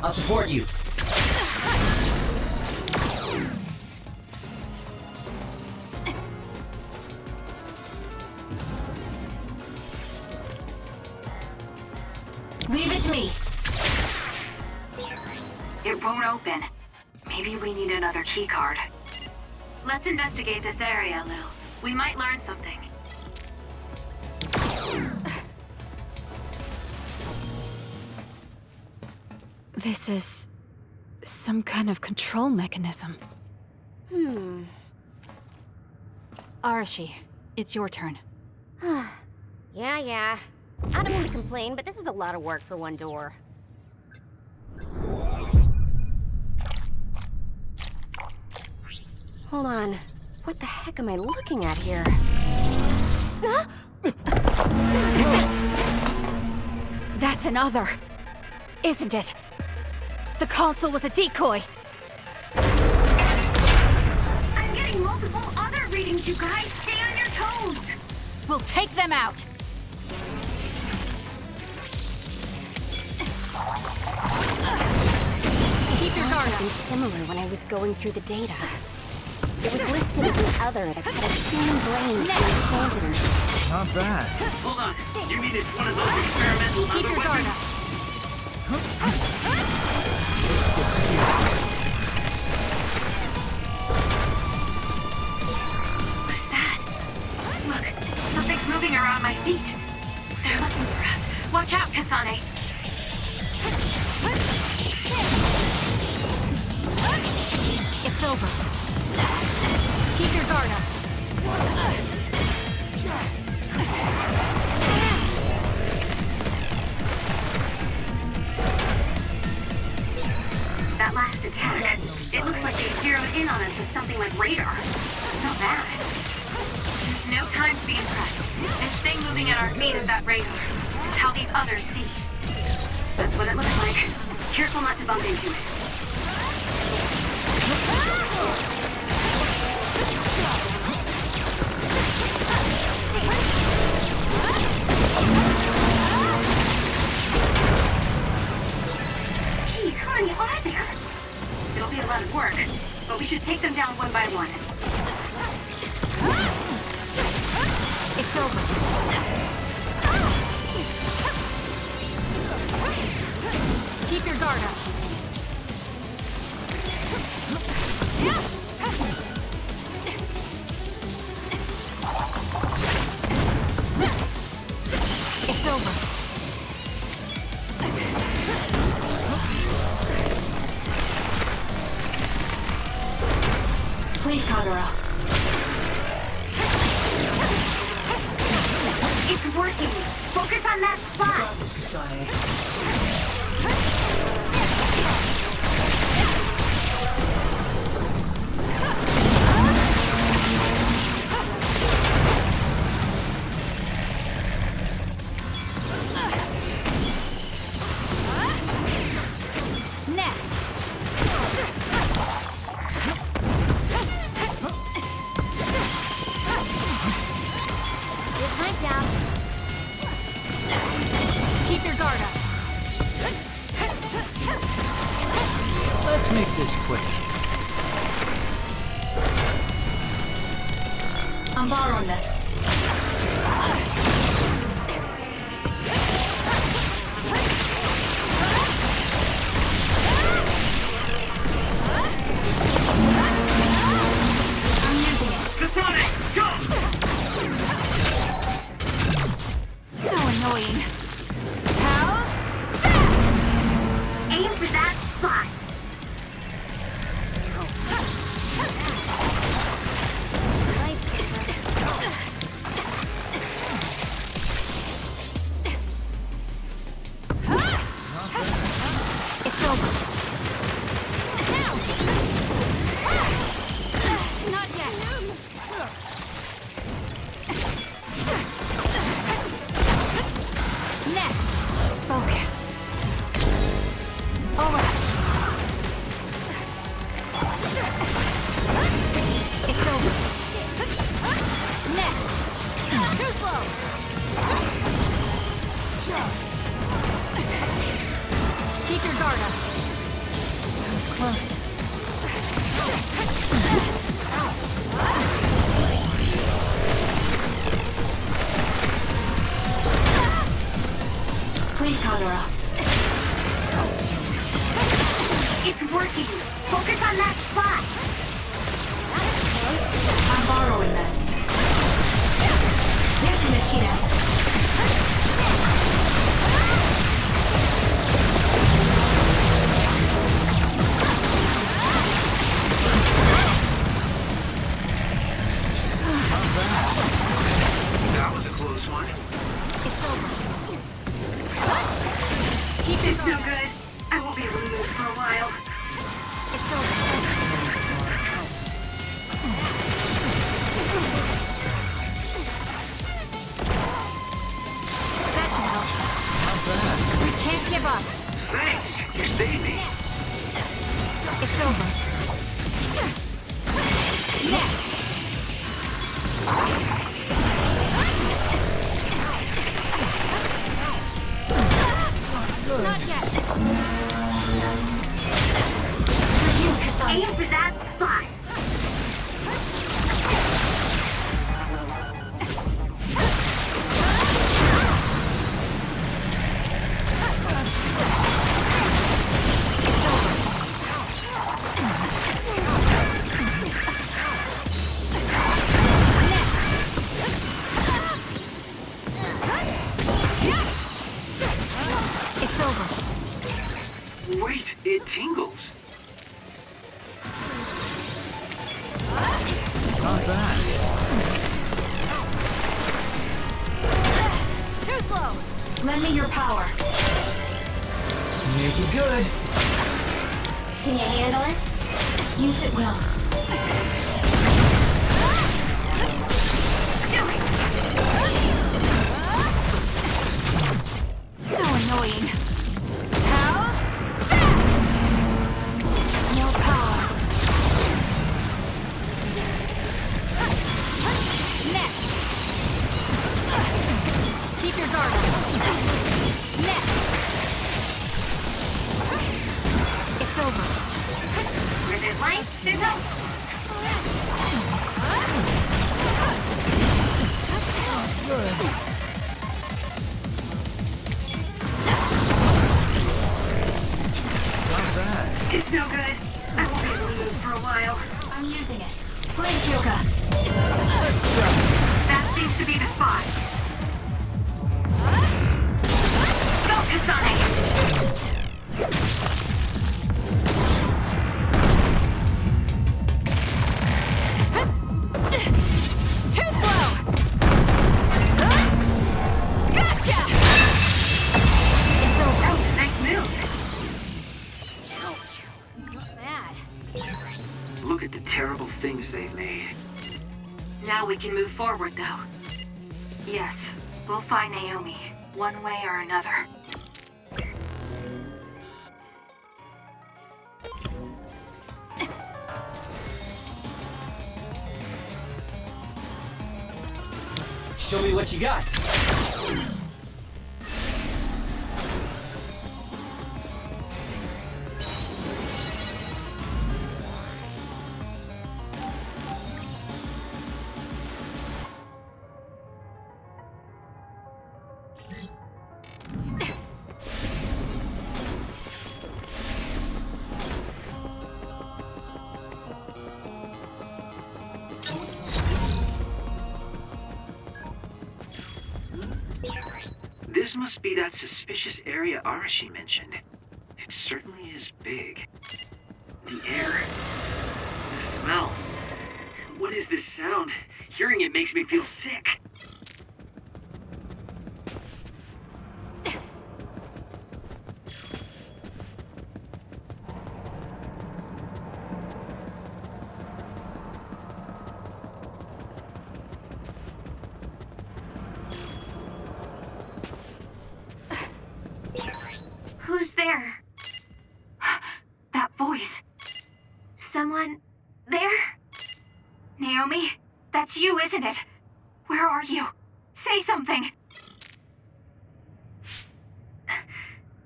I'll support you. Leave it to me. It won't open. Maybe we need another key card. Let's investigate this area a little. We might learn something. This is some kind of control mechanism. Arashi, it's your turn. Yeah. I don't mean to complain, but this is a lot of work for one door. Hold on. What the heck am I looking at here? That's another, isn't it? The console was a decoy. I'm getting multiple other readings, you guys. Stay on your toes. We'll take them out. Keep your guard up. Something similar when I was going through the data. It was listed as an other that's got a human brain transplanted into it. Not bad. Hold on. You mean it's one of those experimental Keep other your guard weapons? Let's get serious. What's that? Look, something's moving around my feet. They're looking for us. Watch out, Kasane. It's over. Keep your guard up. That last attack, it looks like they zeroed in on us with something like radar. Not bad. No time to be impressed. This thing moving at our feet is that radar. It's how these others see. That's what it looks like. Careful not to bump into it. Jeez, how many are there? It'll be a lot of work, but we should take them down one by one. It's over. Keep your guard up. It's over. Please, Kagura. It's working. Focus on that spot. Miss Kasane. Keep your guard up. Let's make this quick. I'm borrowing this. etc. It's working! Focus on that spot! I'm borrowing this. There's Nishida. That was a close one. Keep it no good. I won't be able to move for a while. It's over. That should help. We can't give up. Thanks, you saved me. It's over. Next. Not yet. For you, Kasane. Aim for that spot. It's over. Wait, it tingles. Not bad. Too slow. Lend me your power. Make it good. Can you handle it? Use it well. Do it! So annoying. How's that? More power. Next. Keep your guard up. Next. It's over. Where there's light, there's hope. It's no good. I won't be able to move for a while. I'm using it. Flame Joker. That seems to be the spot. Go, Kasane! Too slow. Gotcha. It's over. That was a nice move. Ouch. Not bad. Look at the terrible things they've made. Now we can move forward, though. Yes, we'll find Naomi, one way or another. Show me what you got. This must be that suspicious area Arashi mentioned. It certainly is big. The air. The smell. What is this sound? Hearing it makes me feel sick. Who's there? That voice. Someone there? Naomi, that's you, isn't it? Where are you? Say something.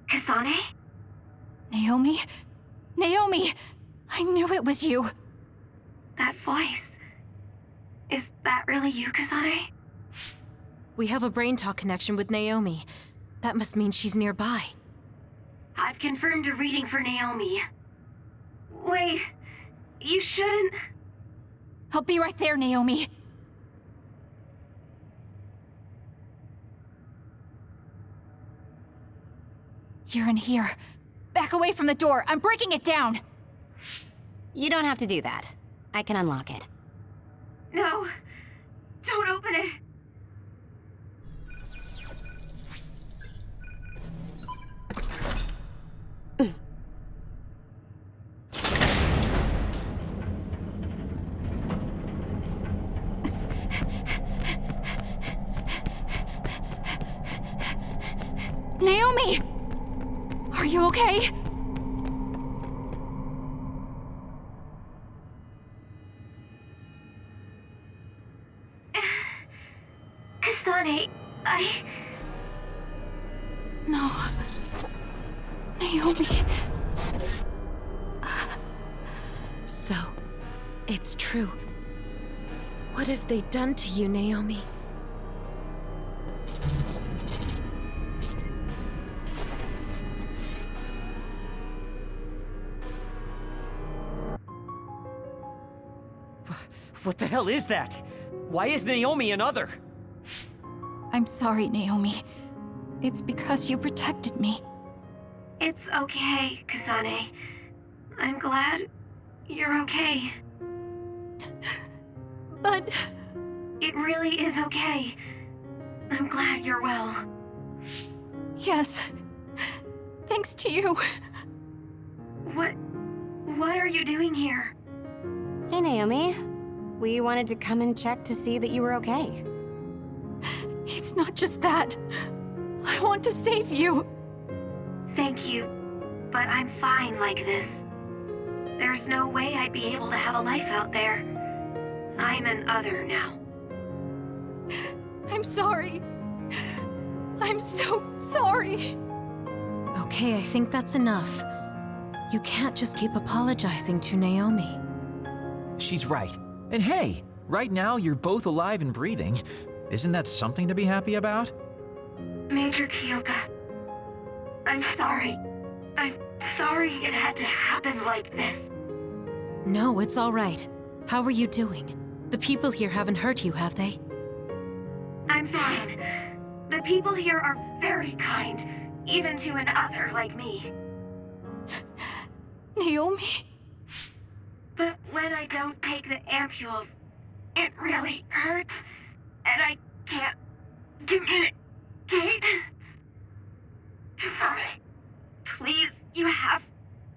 Kasane? Naomi? Naomi! I knew it was you. That voice. Is that really you, Kasane? We have a brain talk connection with Naomi. That must mean she's nearby. I've confirmed a reading for Naomi. Wait, you shouldn't... I'll be right there, Naomi. You're in here. Back away from the door. I'm breaking it down. You don't have to do that. I can unlock it. No, don't open it. Naomi! Are you okay? Kasane, No. Naomi. So, it's true. What have they done to you, Naomi? What the hell is that? Why is Naomi another? I'm sorry, Naomi. It's because you protected me. It's okay, Kasane. I'm glad you're okay. But... It really is okay. I'm glad you're well. yes. Thanks to you. What are you doing here? Hey, Naomi. We wanted to come and check to see that you were okay. It's not just that. I want to save you. Thank you, but I'm fine like this. There's no way I'd be able to have a life out there. I'm an other now. I'm sorry. I'm so sorry. Okay, I think that's enough. You can't just keep apologizing to Naomi. She's right. And hey, right now you're both alive and breathing. Isn't that something to be happy about? Major Kyoka, I'm sorry. I'm sorry it had to happen like this. No, it's all right. How are you doing? The people here haven't hurt you, have they? I'm fine. The people here are very kind, even to an other like me. Naomi. But when I don't take the ampules, it really hurts, and I can't communicate. Please, you have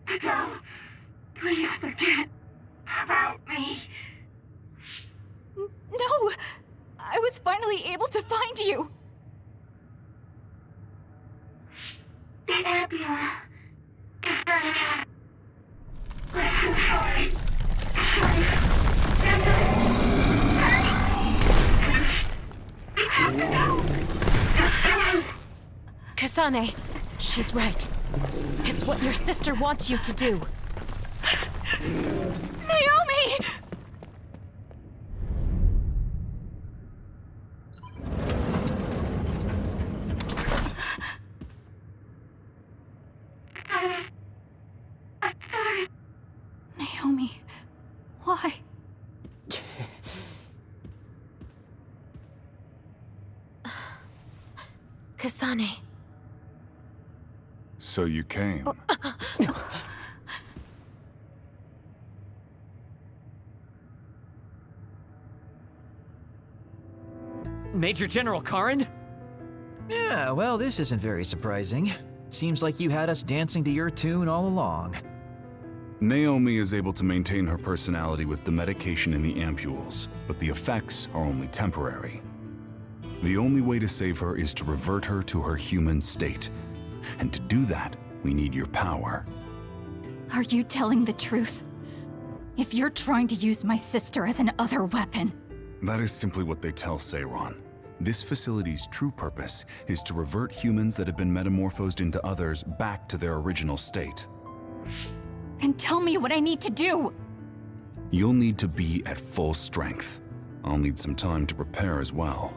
to go. Please forget about me. No! I was finally able to find you! The ambulance. Kasane, she's right. It's what your sister wants you to do. Naomi! Naomi, why? Kasane. So you came. Major General Karin? Yeah, well, this isn't very surprising. Seems like you had us dancing to your tune all along. Naomi is able to maintain her personality with the medication in the ampules, but the effects are only temporary. The only way to save her is to revert her to her human state. And to do that, we need your power. Are you telling the truth? If you're trying to use my sister as an other weapon... That is simply what they tell Seiron. This facility's true purpose is to revert humans that have been metamorphosed into others back to their original state. Then tell me what I need to do! You'll need to be at full strength. I'll need some time to prepare as well.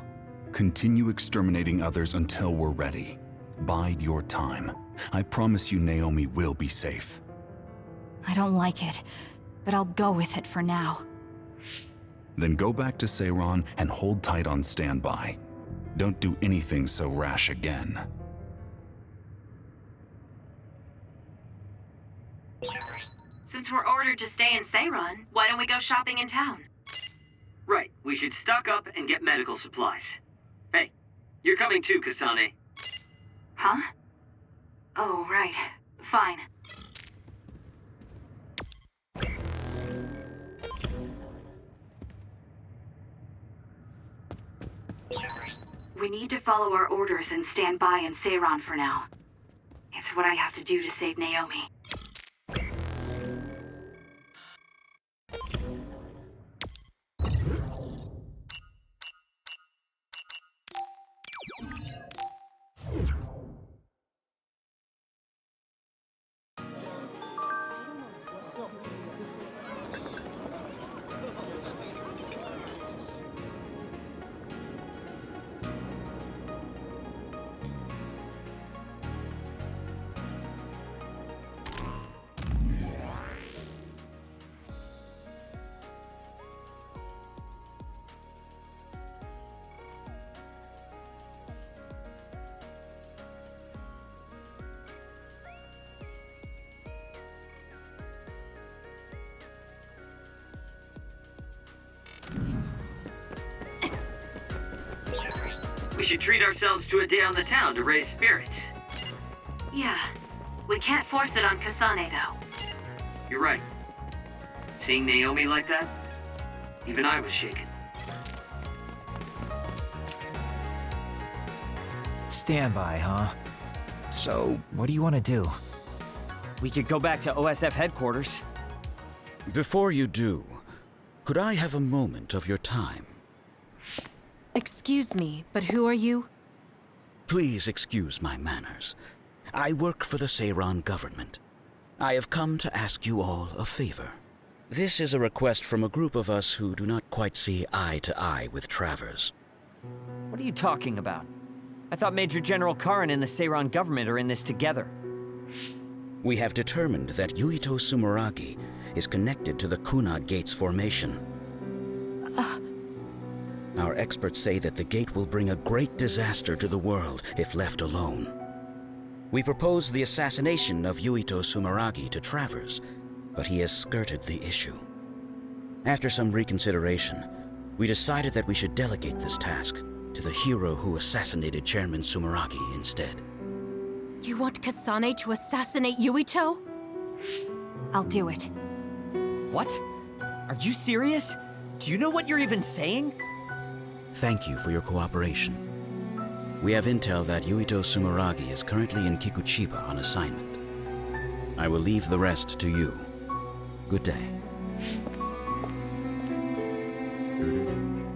Continue exterminating others until we're ready. Bide your time. I promise you Naomi will be safe. I don't like it, but I'll go with it for now. Then go back to Seiran and hold tight on standby. Don't do anything so rash again. Since we're ordered to stay in Seiran, why don't we go shopping in town? Right, we should stock up and get medical supplies. Hey, you're coming too, Kasane. Huh? Oh, right. Fine. We need to follow our orders and stand by in Seiran for now. It's what I have to do to save Naomi. We should treat ourselves to a day on the town to raise spirits. Yeah. We can't force it on Kasane, though. You're right. Seeing Naomi like that, even I was shaken. Standby, huh? So, what do you want to do? We could go back to OSF headquarters. Before you do, could I have a moment of your time? Excuse me, but who are you? Please excuse my manners. I work for the Seiran government. I have come to ask you all a favor. This is a request from a group of us who do not quite see eye to eye with Travers. What are you talking about? I thought Major General Karin and the Seiran government are in this together. We have determined that Yuito Sumeragi is connected to the Kunad Gate's formation. Our experts say that the gate will bring a great disaster to the world if left alone. We proposed the assassination of Yuito Sumeragi to Travers, but he has skirted the issue. After some reconsideration, we decided that we should delegate this task to the hero who assassinated Chairman Sumeragi instead. You want Kasane to assassinate Yuito? I'll do it. What? Are you serious? Do you know what you're even saying? Thank you for your cooperation. We have intel that Yuito Sumeragi is currently in Kikuchiba on assignment. I will leave the rest to you. Good day.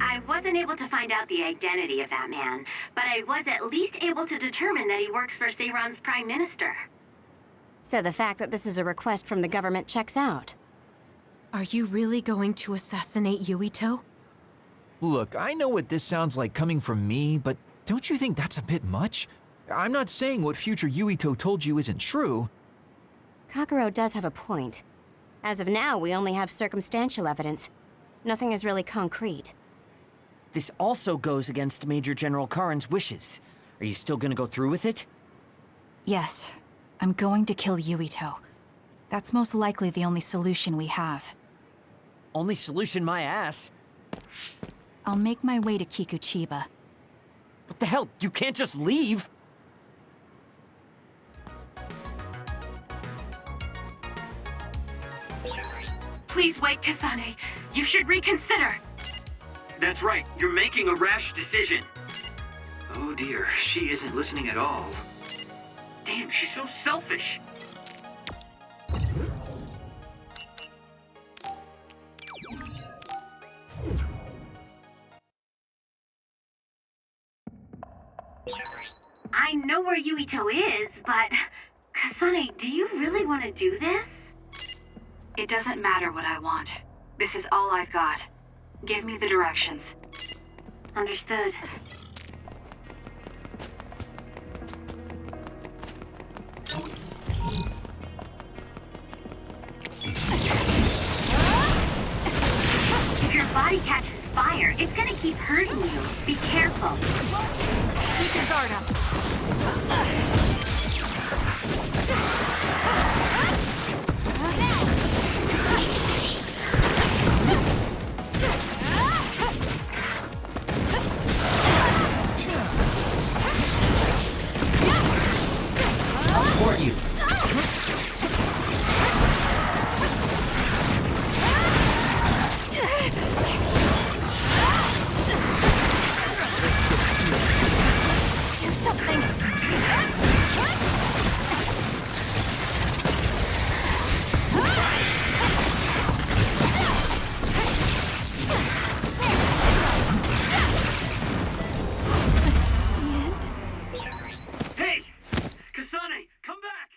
I wasn't able to find out the identity of that man, but I was at least able to determine that he works for Seiran's Prime Minister. So the fact that this is a request from the government checks out. Are you really going to assassinate Yuito? Look, I know what this sounds like coming from me, but don't you think that's a bit much? I'm not saying what future Yuito told you isn't true. Kakuro does have a point. As of now, we only have circumstantial evidence. Nothing is really concrete. This also goes against Major General Karin's wishes. Are you still gonna go through with it? Yes, I'm going to kill Yuito. That's most likely the only solution we have. Only solution, my ass. I'll make my way to Kikuchiba. What the hell? You can't just leave! Please wait, Kasane. You should reconsider. That's right, you're making a rash decision. Oh dear, she isn't listening at all. Damn, she's so selfish. I know where Yuito is, but... Kasane, do you really want to do this? It doesn't matter what I want. This is all I've got. Give me the directions. Understood. body catches fire, it's gonna keep hurting you. Be careful. Keep your guard up. I'll support you. Do something. Is this the end? Hey! Kasane, come back!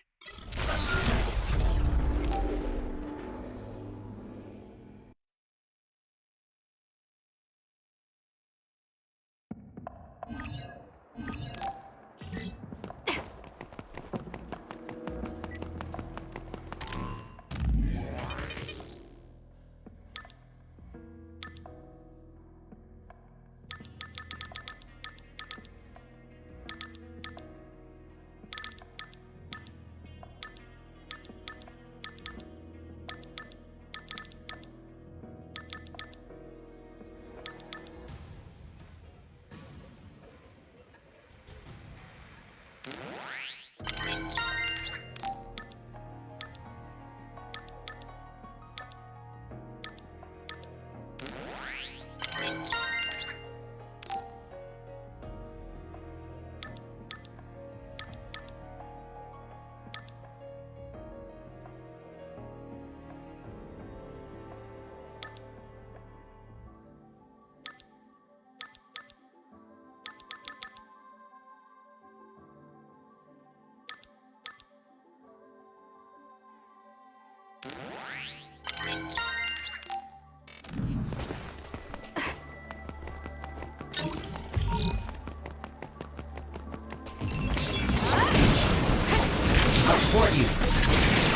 I'll support you.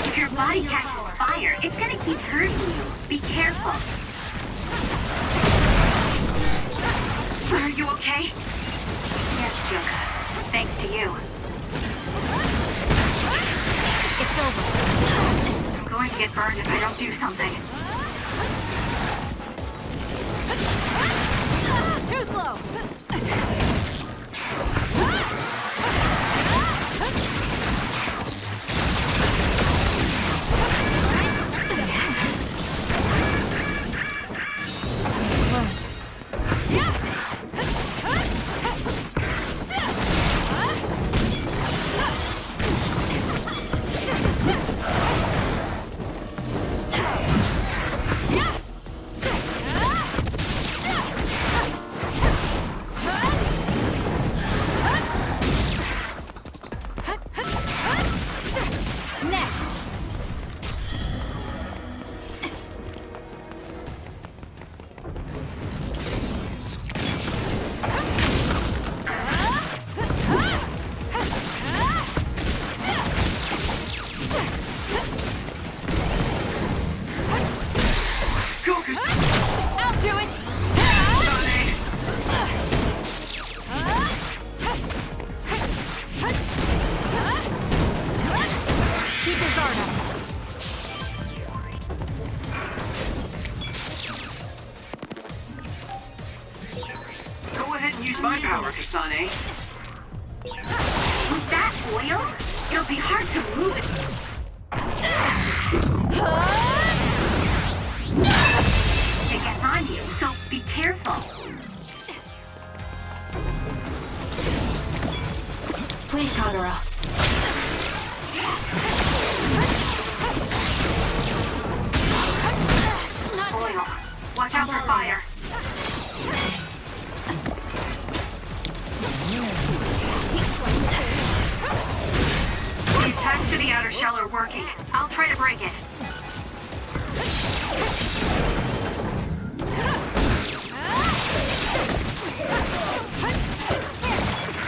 If your body catches fire, it's gonna keep hurting you. Be careful. Are you okay? Yes, Joka. Thanks to you. It's over. I'm going to get burned if I don't do something. Too slow. Close. Next. Go, Kasane! I'll do it. Keep your guard up. Go ahead and use my power, Kasane. With that oil, it'll be hard to move it. It gets on you, so be careful. Please, Kagura. Oil. Watch out for fire. The attacks to the outer shell are working. I'll try to break it.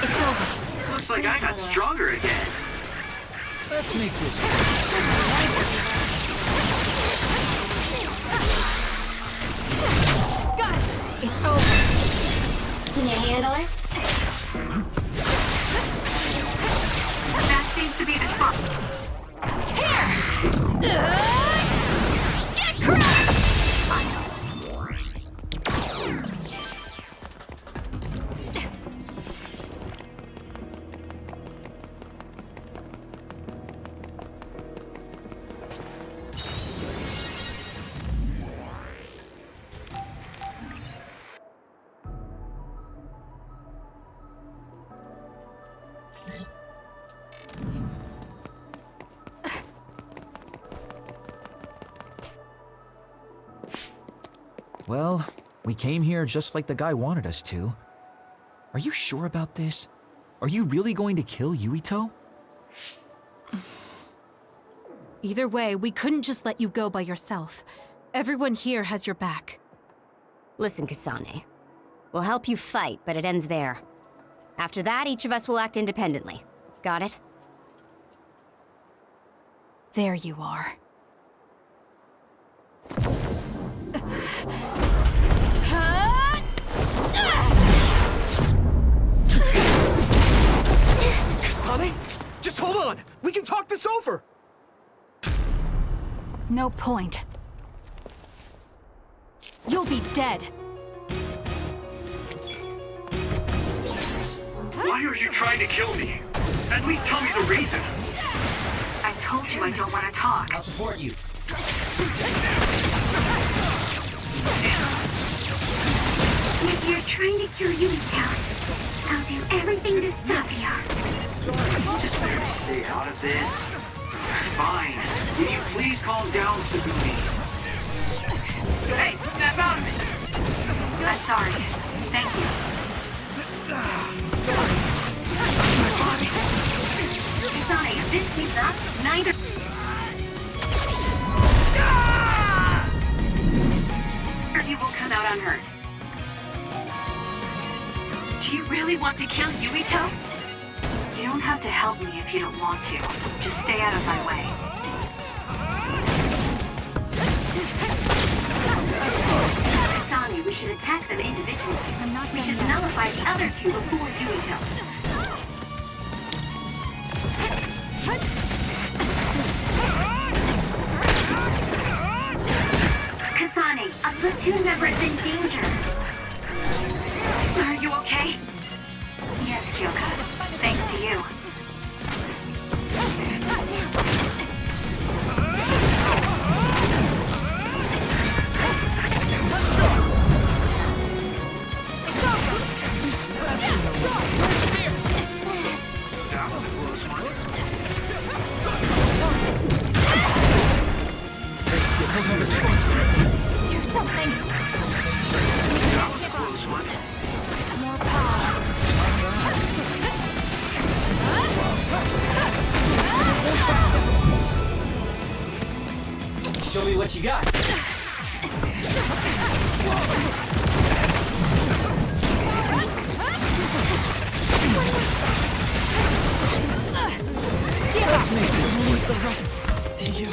It's over. Looks like I got stronger again. Let's make this. Got handle it? That seems to be the spot. Get crushed! Well, we came here just like the guy wanted us to. Are you sure about this? Are you really going to kill Yuito? Either way, we couldn't just let you go by yourself. Everyone here has your back. Listen, Kasane. We'll help you fight, but it ends there. After that, each of us will act independently. Got it? There you are. Kasane? Just hold on! We can talk this over! No point. You'll be dead. Why are you trying to kill me? At least tell me the reason. I told you I don't want to talk. I'll support you. If you're trying to kill Yuito, I'll do everything to stop you. Just better stay out of this. Fine. Will you please calm down, Sabuni? Hey, snap out of it! I'm sorry. Thank you. Kasane, if this keeps up, neither of you will come out unhurt. Do you really want to kill Yuito? You don't have to help me if you don't want to. Just stay out of my way. Kasane, we should attack them individually. We should nullify the other two before Yuito. Kasane, a platoon member is in danger. Are you okay? Yes, Kyoka. Thanks to you. That was a close one. Do something! That was a close one. More power. Show me what you got. Let's make this worth the rest to you.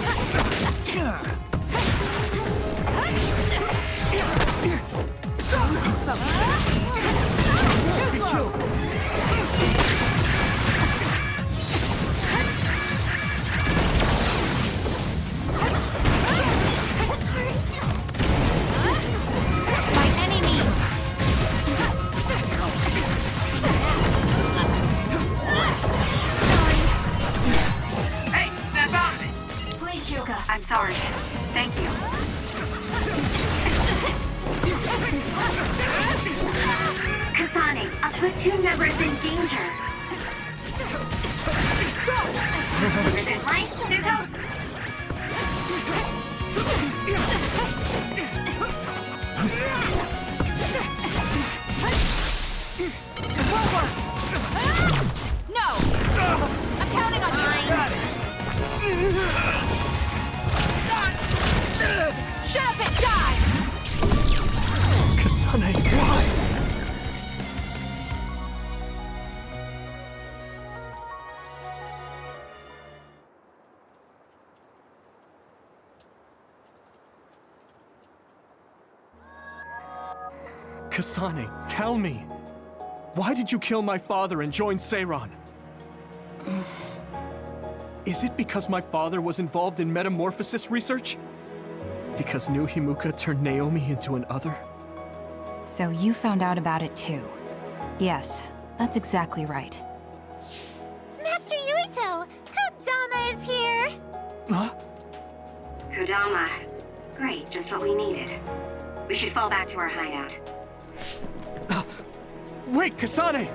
By any means! Hey, snap out of it! Please, Kyoka. I'm sorry. Thank you. Kasane, a platoon member is in danger. Is it right, Zuko? No! I'm counting on you! Shut up and die! Kasane, why? Kasane, tell me. Why did you kill my father and join Seiran? Is it because my father was involved in metamorphosis research? Because New Himuka turned Naomi into an other? So you found out about it too. Yes, that's exactly right. Master Yuito! Kodama is here! Huh? Kodama. Great, just what we needed. We should fall back to our hideout. Wait, Kasane!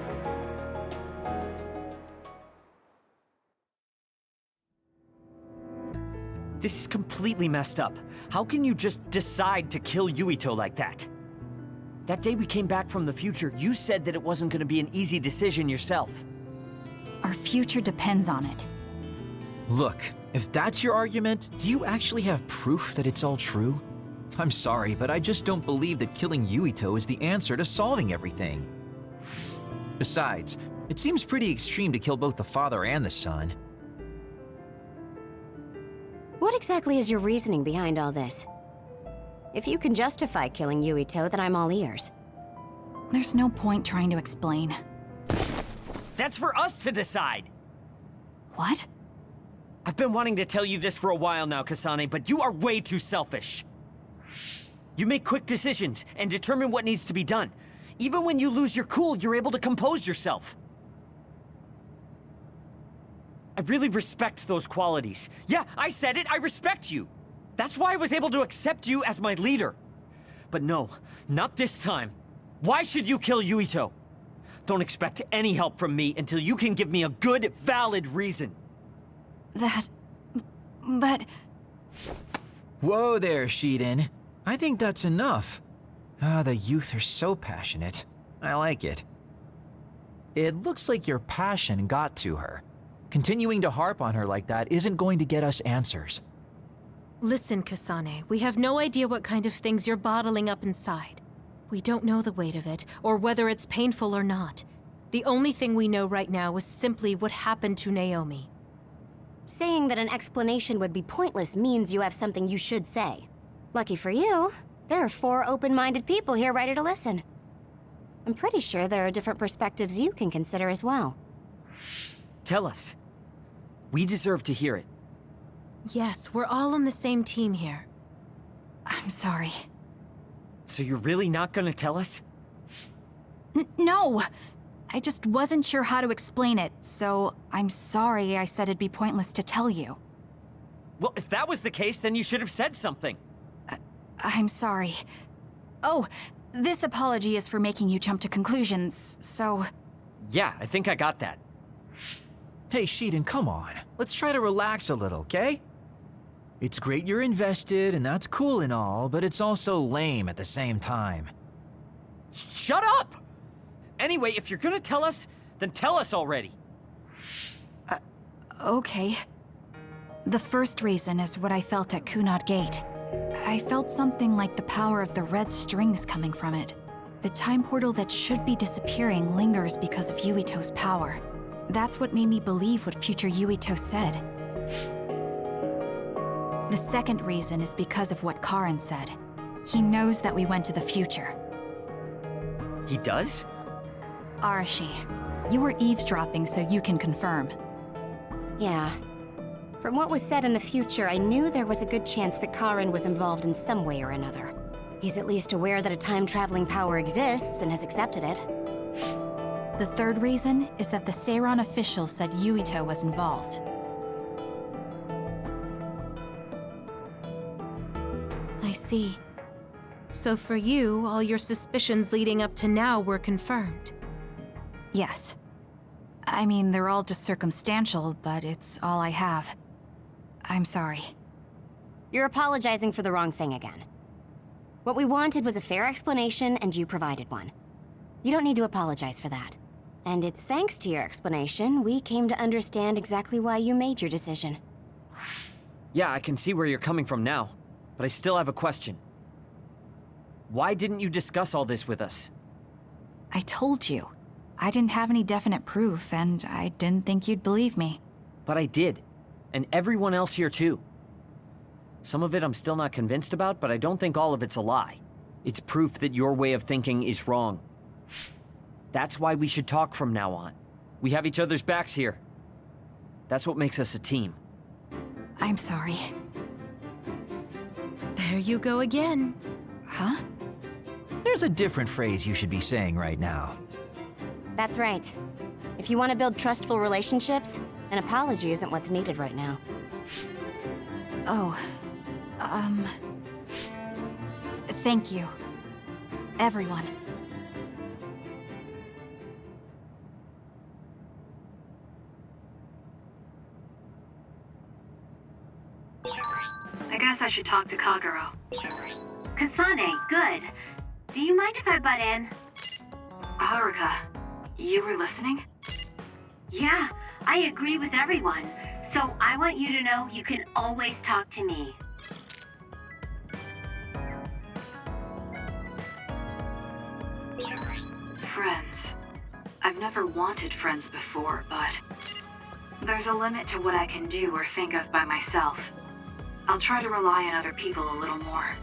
This is completely messed up. How can you just decide to kill Yuito like that? That day we came back from the future, you said that it wasn't going to be an easy decision yourself. Our future depends on it. Look, if that's your argument, do you actually have proof that it's all true? I'm sorry, but I just don't believe that killing Yuito is the answer to solving everything. Besides, it seems pretty extreme to kill both the father and the son. What exactly is your reasoning behind all this? If you can justify killing Yuito, then I'm all ears. There's no point trying to explain. That's for us to decide! What? I've been wanting to tell you this for a while now, Kasane, but you are way too selfish. You make quick decisions and determine what needs to be done. Even when you lose your cool, you're able to compose yourself. I really respect those qualities. Yeah, I said it, I respect you. That's why I was able to accept you as my leader. But no, not this time. Why should you kill Yuito? Don't expect any help from me until you can give me a good, valid reason. But... Whoa there, Shiden. I think that's enough. The youth are so passionate. I like it. It looks like your passion got to her. Continuing to harp on her like that isn't going to get us answers. Listen, Kasane, we have no idea what kind of things you're bottling up inside. We don't know the weight of it, or whether it's painful or not. The only thing we know right now is simply what happened to Naomi. Saying that an explanation would be pointless means you have something you should say. Lucky for you, there are 4 open-minded people here ready to listen. I'm pretty sure there are different perspectives you can consider as well. Tell us. We deserve to hear it. Yes, we're all on the same team here. I'm sorry. So you're really not gonna tell us? No! I just wasn't sure how to explain it, so I'm sorry I said it'd be pointless to tell you. Well, if that was the case, then you should have said something. I'm sorry. Oh, this apology is for making you jump to conclusions, so... Yeah, I think I got that. Hey, Shiden, come on. Let's try to relax a little, okay? It's great you're invested, and that's cool and all, but it's also lame at the same time. Shut up! Anyway, if you're gonna tell us, then tell us already. Okay. The first reason is what I felt at Kunad Gate. I felt something like the power of the red strings coming from it. The time portal that should be disappearing lingers because of Yuito's power. That's what made me believe what future Yuito said. The second reason is because of what Karin said. He knows that we went to the future. He does? Arashi, you were eavesdropping so you can confirm. Yeah. From what was said in the future, I knew there was a good chance that Karin was involved in some way or another. He's at least aware that a time-traveling power exists and has accepted it. The third reason is that the Seiran official said Yuito was involved. I see. So for you, all your suspicions leading up to now were confirmed. Yes. I mean, they're all just circumstantial, but it's all I have. I'm sorry. You're apologizing for the wrong thing again. What we wanted was a fair explanation, and you provided one. You don't need to apologize for that. And it's thanks to your explanation, we came to understand exactly why you made your decision. Yeah, I can see where you're coming from now, but I still have a question. Why didn't you discuss all this with us? I told you. I didn't have any definite proof, and I didn't think you'd believe me. But I did. And everyone else here too. Some of it I'm still not convinced about, but I don't think all of it's a lie. It's proof that your way of thinking is wrong. That's why we should talk from now on. We have each other's backs here. That's what makes us a team. I'm sorry. There you go again. Huh? There's a different phrase you should be saying right now. That's right. If you want to build trustful relationships, an apology isn't what's needed right now. Oh, thank you. Everyone. I guess I should talk to Kagero. Kasane, good. Do you mind if I butt in? Haruka, you were listening? Yeah, I agree with everyone. So I want you to know you can always talk to me. Friends. I've never wanted friends before, but there's a limit to what I can do or think of by myself. I'll try to rely on other people a little more.